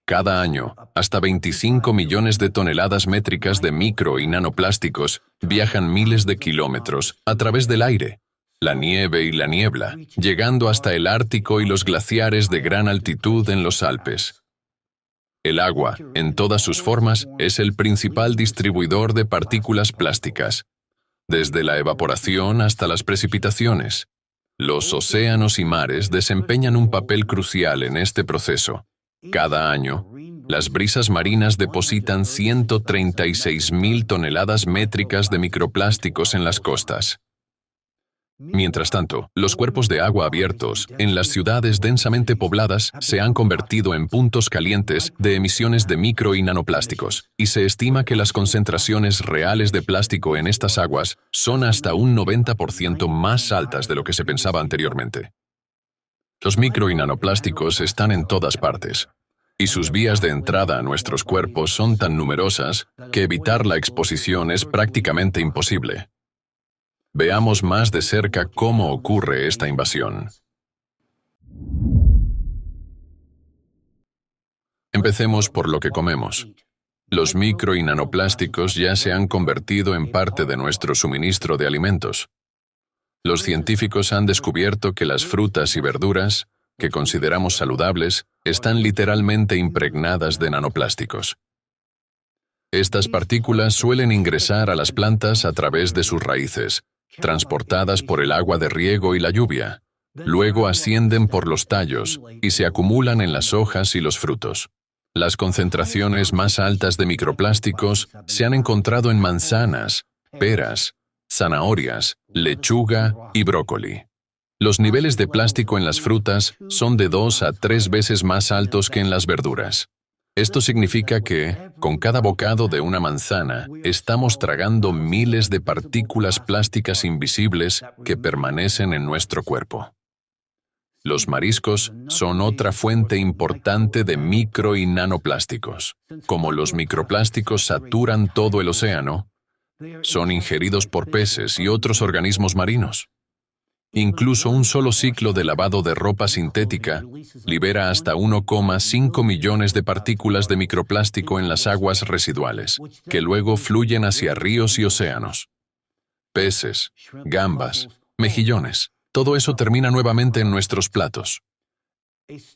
Cada año, hasta 25 millones de toneladas métricas de micro y nanoplásticos viajan miles de kilómetros a través del aire, la nieve y la niebla, llegando hasta el Ártico y los glaciares de gran altitud en los Alpes. El agua, en todas sus formas, es el principal distribuidor de partículas plásticas, desde la evaporación hasta las precipitaciones. Los océanos y mares desempeñan un papel crucial en este proceso. Cada año, las brisas marinas depositan 136.000 toneladas métricas de microplásticos en las costas. Mientras tanto, los cuerpos de agua abiertos en las ciudades densamente pobladas se han convertido en puntos calientes de emisiones de micro y nanoplásticos, y se estima que las concentraciones reales de plástico en estas aguas son hasta un 90% más altas de lo que se pensaba anteriormente. Los micro y nanoplásticos están en todas partes, y sus vías de entrada a nuestros cuerpos son tan numerosas que evitar la exposición es prácticamente imposible. Veamos más de cerca cómo ocurre esta invasión. Empecemos por lo que comemos. Los micro y nanoplásticos ya se han convertido en parte de nuestro suministro de alimentos. Los científicos han descubierto que las frutas y verduras, que consideramos saludables, están literalmente impregnadas de nanoplásticos. Estas partículas suelen ingresar a las plantas a través de sus raíces, transportadas por el agua de riego y la lluvia. Luego ascienden por los tallos y se acumulan en las hojas y los frutos. Las concentraciones más altas de microplásticos se han encontrado en manzanas, peras, zanahorias, lechuga y brócoli. Los niveles de plástico en las frutas son de 2 a 3 veces más altos que en las verduras. Esto significa que, con cada bocado de una manzana, estamos tragando miles de partículas plásticas invisibles que permanecen en nuestro cuerpo. Los mariscos son otra fuente importante de micro y nanoplásticos. Como los microplásticos saturan todo el océano, son ingeridos por peces y otros organismos marinos. Incluso un solo ciclo de lavado de ropa sintética libera hasta 1,5 millones de partículas de microplástico en las aguas residuales, que luego fluyen hacia ríos y océanos. Peces, gambas, mejillones, todo eso termina nuevamente en nuestros platos.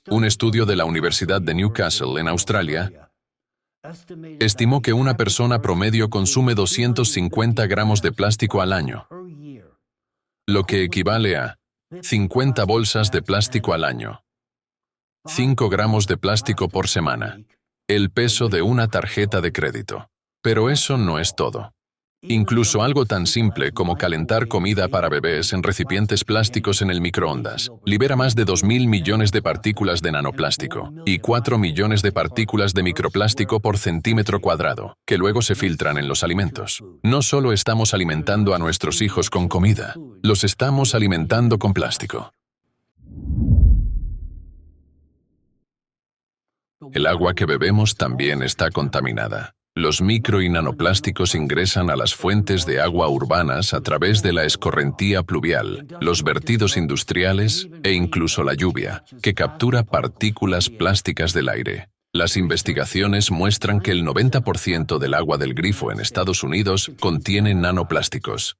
Un estudio de la Universidad de Newcastle, en Australia, estimó que una persona promedio consume 250 gramos de plástico al año, lo que equivale a 50 bolsas de plástico al año, 5 gramos de plástico por semana, el peso de una tarjeta de crédito. Pero eso no es todo. Incluso algo tan simple como calentar comida para bebés en recipientes plásticos en el microondas libera más de 2.000 millones de partículas de nanoplástico y 4 millones de partículas de microplástico por centímetro cuadrado, que luego se filtran en los alimentos. No solo estamos alimentando a nuestros hijos con comida, los estamos alimentando con plástico. El agua que bebemos también está contaminada. Los micro y nanoplásticos ingresan a las fuentes de agua urbanas a través de la escorrentía pluvial, los vertidos industriales e incluso la lluvia, que captura partículas plásticas del aire. Las investigaciones muestran que el 90% del agua del grifo en Estados Unidos contiene nanoplásticos.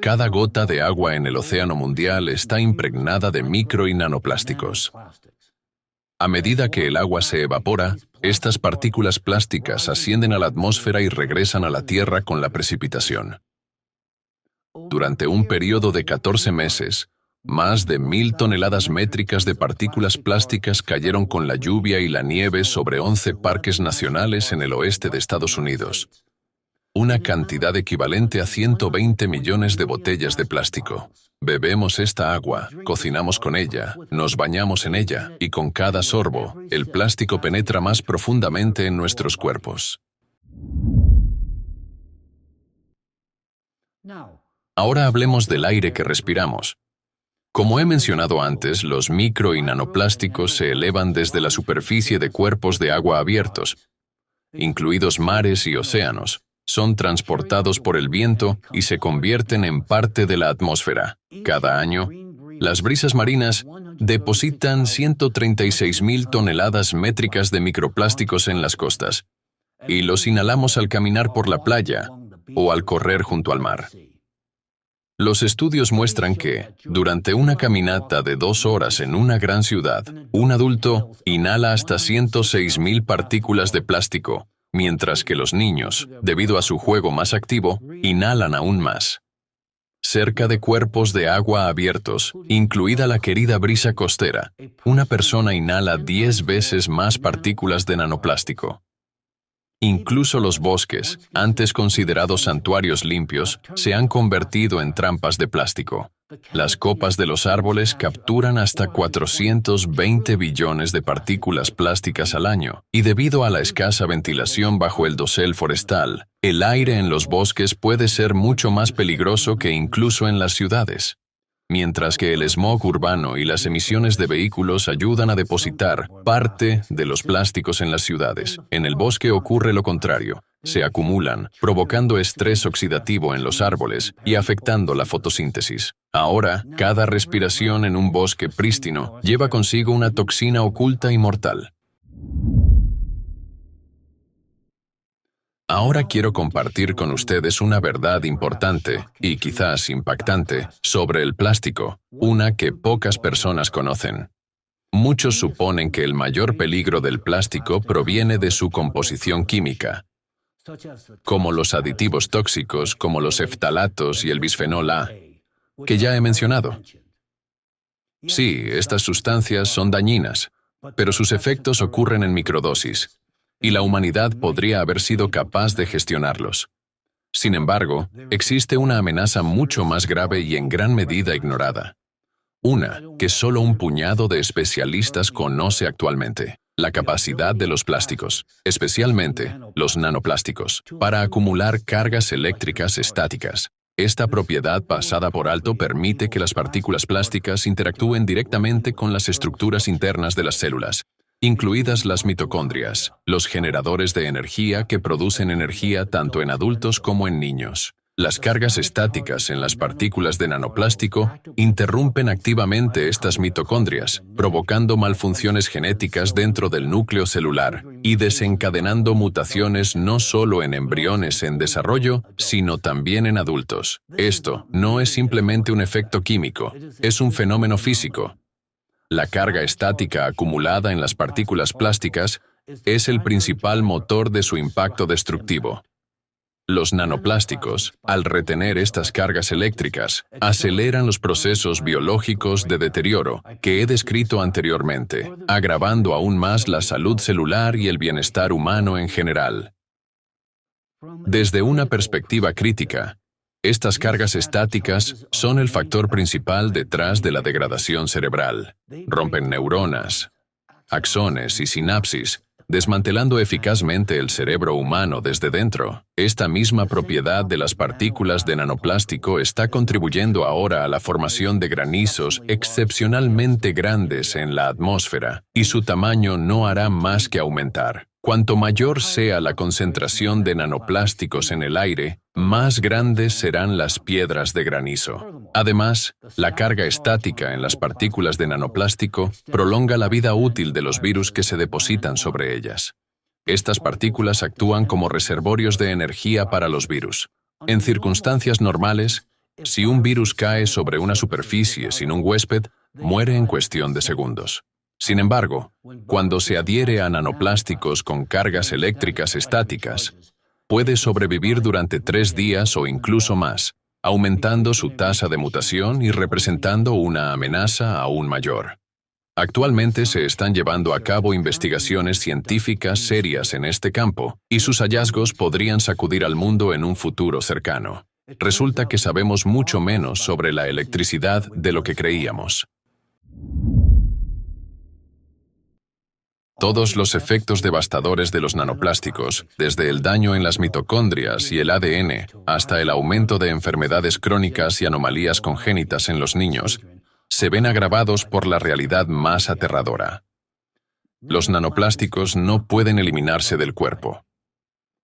Cada gota de agua en el océano mundial está impregnada de micro y nanoplásticos. A medida que el agua se evapora, estas partículas plásticas ascienden a la atmósfera y regresan a la Tierra con la precipitación. Durante un periodo de 14 meses, más de 1.000 toneladas métricas de partículas plásticas cayeron con la lluvia y la nieve sobre 11 parques nacionales en el oeste de Estados Unidos. Una cantidad equivalente a 120 millones de botellas de plástico. Bebemos esta agua, cocinamos con ella, nos bañamos en ella, y con cada sorbo, el plástico penetra más profundamente en nuestros cuerpos. Ahora hablemos del aire que respiramos. Como he mencionado antes, los micro y nanoplásticos se elevan desde la superficie de cuerpos de agua abiertos, incluidos mares y océanos. Son transportados por el viento y se convierten en parte de la atmósfera. Cada año, las brisas marinas depositan 136.000 toneladas métricas de microplásticos en las costas, y los inhalamos al caminar por la playa o al correr junto al mar. Los estudios muestran que, durante una caminata de 2 horas en una gran ciudad, un adulto inhala hasta 106.000 partículas de plástico, mientras que los niños, debido a su juego más activo, inhalan aún más. Cerca de cuerpos de agua abiertos, incluida la querida brisa costera, una persona inhala 10 veces más partículas de nanoplástico. Incluso los bosques, antes considerados santuarios limpios, se han convertido en trampas de plástico. Las copas de los árboles capturan hasta 420 billones de partículas plásticas al año, y debido a la escasa ventilación bajo el dosel forestal, el aire en los bosques puede ser mucho más peligroso que incluso en las ciudades. Mientras que el smog urbano y las emisiones de vehículos ayudan a depositar parte de los plásticos en las ciudades, en el bosque ocurre lo contrario. Se acumulan, provocando estrés oxidativo en los árboles y afectando la fotosíntesis. Ahora, cada respiración en un bosque prístino lleva consigo una toxina oculta y mortal. Ahora quiero compartir con ustedes una verdad importante, y quizás impactante, sobre el plástico, una que pocas personas conocen. Muchos suponen que el mayor peligro del plástico proviene de su composición química, como los aditivos tóxicos, como los phtalatos y el bisfenol A, que ya he mencionado. Sí, estas sustancias son dañinas, pero sus efectos ocurren en microdosis, y la humanidad podría haber sido capaz de gestionarlos. Sin embargo, existe una amenaza mucho más grave y en gran medida ignorada. Una que solo un puñado de especialistas conoce actualmente: la capacidad de los plásticos, especialmente los nanoplásticos, para acumular cargas eléctricas estáticas. Esta propiedad pasada por alto permite que las partículas plásticas interactúen directamente con las estructuras internas de las células, incluidas las mitocondrias, los generadores de energía que producen energía tanto en adultos como en niños. Las cargas estáticas en las partículas de nanoplástico interrumpen activamente estas mitocondrias, provocando malfunciones genéticas dentro del núcleo celular y desencadenando mutaciones no solo en embriones en desarrollo, sino también en adultos. Esto no es simplemente un efecto químico, es un fenómeno físico. La carga estática acumulada en las partículas plásticas es el principal motor de su impacto destructivo. Los nanoplásticos, al retener estas cargas eléctricas, aceleran los procesos biológicos de deterioro que he descrito anteriormente, agravando aún más la salud celular y el bienestar humano en general. Desde una perspectiva crítica, estas cargas estáticas son el factor principal detrás de la degradación cerebral. Rompen neuronas, axones y sinapsis, desmantelando eficazmente el cerebro humano desde dentro. Esta misma propiedad de las partículas de nanoplástico está contribuyendo ahora a la formación de granizos excepcionalmente grandes en la atmósfera, y su tamaño no hará más que aumentar. Cuanto mayor sea la concentración de nanoplásticos en el aire, más grandes serán las piedras de granizo. Además, la carga estática en las partículas de nanoplástico prolonga la vida útil de los virus que se depositan sobre ellas. Estas partículas actúan como reservorios de energía para los virus. En circunstancias normales, Si un virus cae sobre una superficie sin un huésped, muere en cuestión de segundos. Sin embargo, cuando se adhiere a nanoplásticos con cargas eléctricas estáticas, puede sobrevivir durante 3 días o incluso más, aumentando su tasa de mutación y representando una amenaza aún mayor. Actualmente se están llevando a cabo investigaciones científicas serias en este campo, y sus hallazgos podrían sacudir al mundo en un futuro cercano. Resulta que sabemos mucho menos sobre la electricidad de lo que creíamos. Todos los efectos devastadores de los nanoplásticos, desde el daño en las mitocondrias y el ADN, hasta el aumento de enfermedades crónicas y anomalías congénitas en los niños, se ven agravados por la realidad más aterradora. Los nanoplásticos no pueden eliminarse del cuerpo.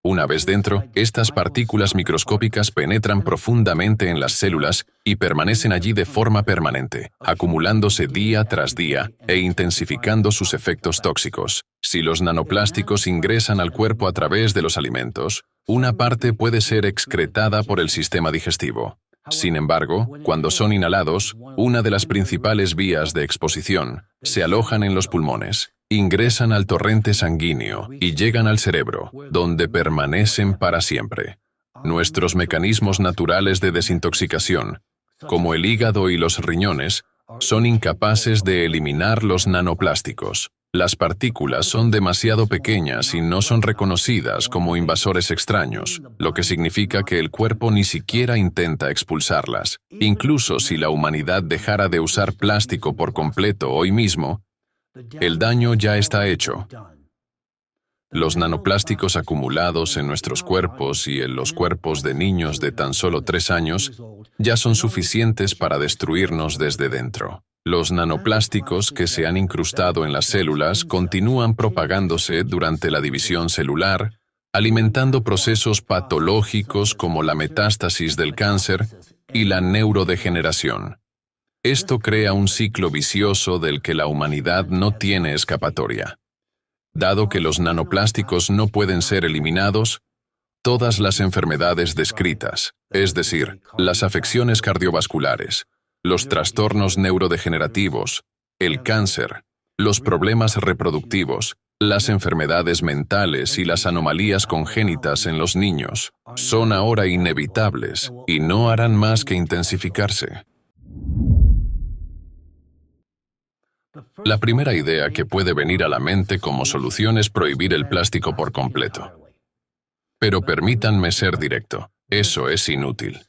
Una vez dentro, estas partículas microscópicas penetran profundamente en las células y permanecen allí de forma permanente, acumulándose día tras día e intensificando sus efectos tóxicos. Si los nanoplásticos ingresan al cuerpo a través de los alimentos, una parte puede ser excretada por el sistema digestivo. Sin embargo, cuando son inhalados, una de las principales vías de exposición, se alojan en los pulmones, ingresan al torrente sanguíneo y llegan al cerebro, donde permanecen para siempre. Nuestros mecanismos naturales de desintoxicación, como el hígado y los riñones, son incapaces de eliminar los nanoplásticos. Las partículas son demasiado pequeñas y no son reconocidas como invasores extraños, lo que significa que el cuerpo ni siquiera intenta expulsarlas. Incluso si la humanidad dejara de usar plástico por completo hoy mismo, el daño ya está hecho. Los nanoplásticos acumulados en nuestros cuerpos y en los cuerpos de niños de tan solo 3 años ya son suficientes para destruirnos desde dentro. Los nanoplásticos que se han incrustado en las células continúan propagándose durante la división celular, alimentando procesos patológicos como la metástasis del cáncer y la neurodegeneración. Esto crea un ciclo vicioso del que la humanidad no tiene escapatoria. Dado que los nanoplásticos no pueden ser eliminados, todas las enfermedades descritas, es decir, las afecciones cardiovasculares, los trastornos neurodegenerativos, el cáncer, los problemas reproductivos, las enfermedades mentales y las anomalías congénitas en los niños, son ahora inevitables y no harán más que intensificarse. La primera idea que puede venir a la mente como solución es prohibir el plástico por completo. Pero permítanme ser directo, eso es inútil.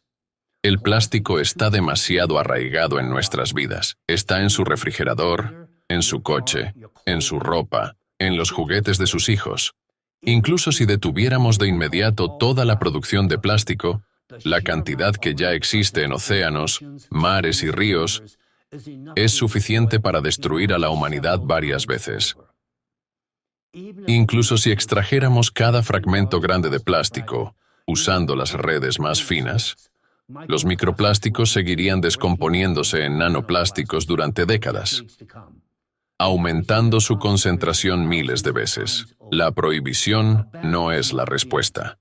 El plástico está demasiado arraigado en nuestras vidas. Está en su refrigerador, en su coche, en su ropa, en los juguetes de sus hijos. Incluso si detuviéramos de inmediato toda la producción de plástico, la cantidad que ya existe en océanos, mares y ríos, es suficiente para destruir a la humanidad varias veces. Incluso si extrajéramos cada fragmento grande de plástico, usando las redes más finas, los microplásticos seguirían descomponiéndose en nanoplásticos durante décadas, aumentando su concentración miles de veces. La prohibición no es la respuesta.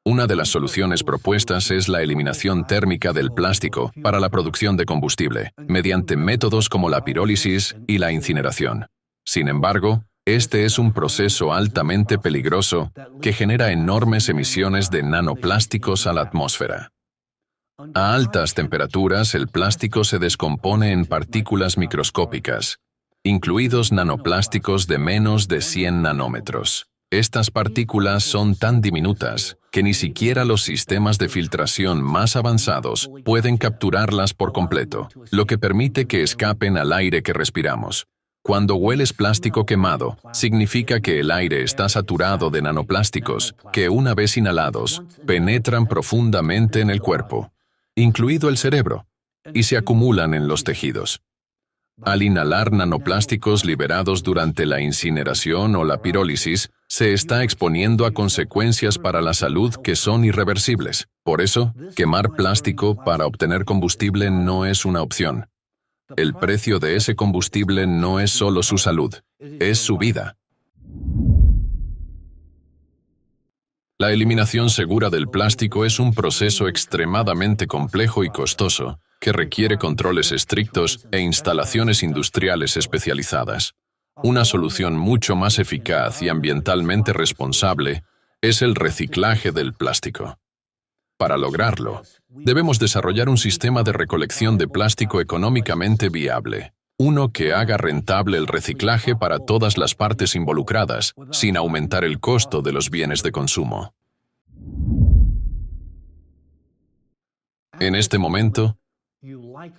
Una de las soluciones propuestas es la eliminación térmica del plástico para la producción de combustible, mediante métodos como la pirólisis y la incineración. Sin embargo, este es un proceso altamente peligroso que genera enormes emisiones de nanoplásticos a la atmósfera. A altas temperaturas, el plástico se descompone en partículas microscópicas, incluidos nanoplásticos de menos de 100 nanómetros. Estas partículas son tan diminutas que ni siquiera los sistemas de filtración más avanzados pueden capturarlas por completo, lo que permite que escapen al aire que respiramos. Cuando hueles plástico quemado, significa que el aire está saturado de nanoplásticos que, una vez inhalados, penetran profundamente en el cuerpo, incluido el cerebro, y se acumulan en los tejidos. Al inhalar nanoplásticos liberados durante la incineración o la pirólisis, se está exponiendo a consecuencias para la salud que son irreversibles. Por eso, quemar plástico para obtener combustible no es una opción. El precio de ese combustible no es solo su salud, es su vida. La eliminación segura del plástico es un proceso extremadamente complejo y costoso, que requiere controles estrictos e instalaciones industriales especializadas. Una solución mucho más eficaz y ambientalmente responsable es el reciclaje del plástico. Para lograrlo, debemos desarrollar un sistema de recolección de plástico económicamente viable, uno que haga rentable el reciclaje para todas las partes involucradas, sin aumentar el costo de los bienes de consumo. En este momento,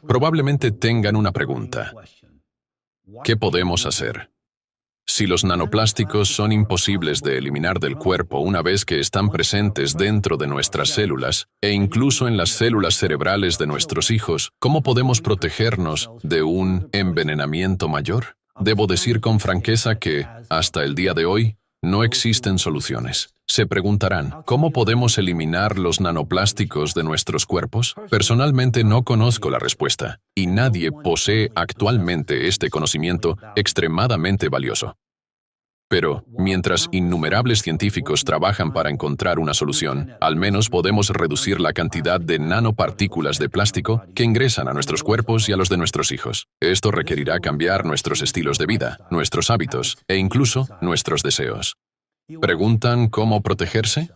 probablemente tengan una pregunta. ¿Qué podemos hacer? Si los nanoplásticos son imposibles de eliminar del cuerpo una vez que están presentes dentro de nuestras células, e incluso en las células cerebrales de nuestros hijos, ¿cómo podemos protegernos de un envenenamiento mayor? Debo decir con franqueza que, hasta el día de hoy, no existen soluciones. Se preguntarán, ¿cómo podemos eliminar los nanoplásticos de nuestros cuerpos? Personalmente no conozco la respuesta, y nadie posee actualmente este conocimiento extremadamente valioso. Pero, mientras innumerables científicos trabajan para encontrar una solución, al menos podemos reducir la cantidad de nanopartículas de plástico que ingresan a nuestros cuerpos y a los de nuestros hijos. Esto requerirá cambiar nuestros estilos de vida, nuestros hábitos e incluso nuestros deseos. ¿Preguntan cómo protegerse?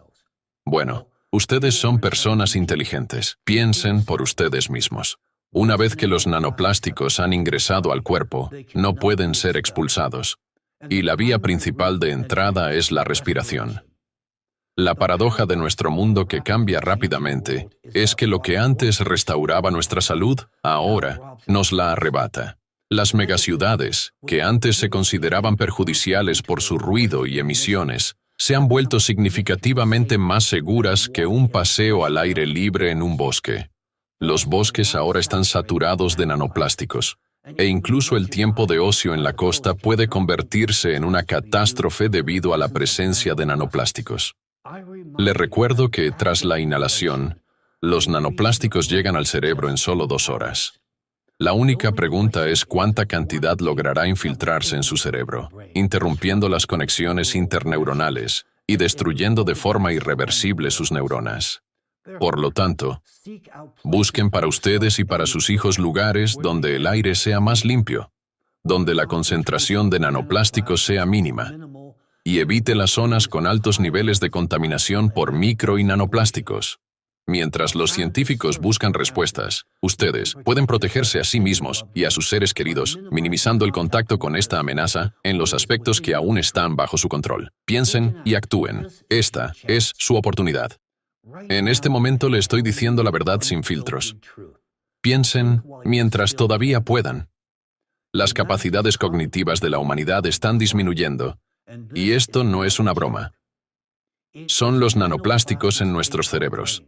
Bueno, ustedes son personas inteligentes. Piensen por ustedes mismos. Una vez que los nanoplásticos han ingresado al cuerpo, no pueden ser expulsados. Y la vía principal de entrada es la respiración. La paradoja de nuestro mundo que cambia rápidamente es que lo que antes restauraba nuestra salud, ahora nos la arrebata. Las megaciudades, que antes se consideraban perjudiciales por su ruido y emisiones, se han vuelto significativamente más seguras que un paseo al aire libre en un bosque. Los bosques ahora están saturados de nanoplásticos, e incluso el tiempo de ocio en la costa puede convertirse en una catástrofe debido a la presencia de nanoplásticos. Le recuerdo que, tras la inhalación, los nanoplásticos llegan al cerebro en solo 2 horas. La única pregunta es cuánta cantidad logrará infiltrarse en su cerebro, interrumpiendo las conexiones interneuronales y destruyendo de forma irreversible sus neuronas. Por lo tanto, busquen para ustedes y para sus hijos lugares donde el aire sea más limpio, donde la concentración de nanoplásticos sea mínima, y evite las zonas con altos niveles de contaminación por micro y nanoplásticos. Mientras los científicos buscan respuestas, ustedes pueden protegerse a sí mismos y a sus seres queridos, minimizando el contacto con esta amenaza en los aspectos que aún están bajo su control. Piensen y actúen. Esta es su oportunidad. En este momento le estoy diciendo la verdad sin filtros. Piensen mientras todavía puedan. Las capacidades cognitivas de la humanidad están disminuyendo, y esto no es una broma. Son los nanoplásticos en nuestros cerebros.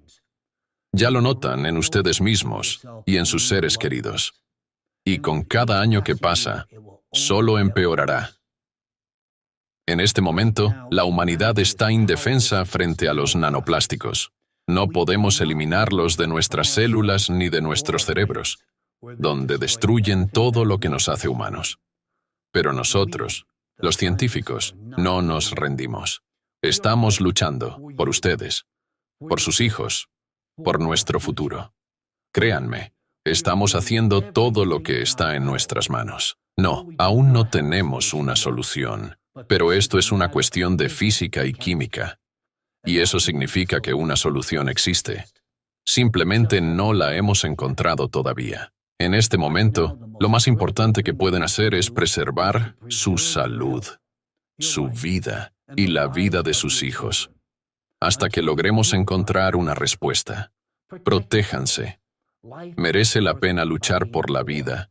Ya lo notan en ustedes mismos y en sus seres queridos. Y con cada año que pasa, solo empeorará. En este momento, la humanidad está indefensa frente a los nanoplásticos. No podemos eliminarlos de nuestras células ni de nuestros cerebros, donde destruyen todo lo que nos hace humanos. Pero nosotros, los científicos, no nos rendimos. Estamos luchando por ustedes, por sus hijos, por nuestro futuro. Créanme, estamos haciendo todo lo que está en nuestras manos. No, aún no tenemos una solución, pero esto es una cuestión de física y química. Y eso significa que una solución existe. Simplemente no la hemos encontrado todavía. En este momento, lo más importante que pueden hacer es preservar su salud, su vida y la vida de sus hijos, hasta que logremos encontrar una respuesta. Protéjanse. Merece la pena luchar por la vida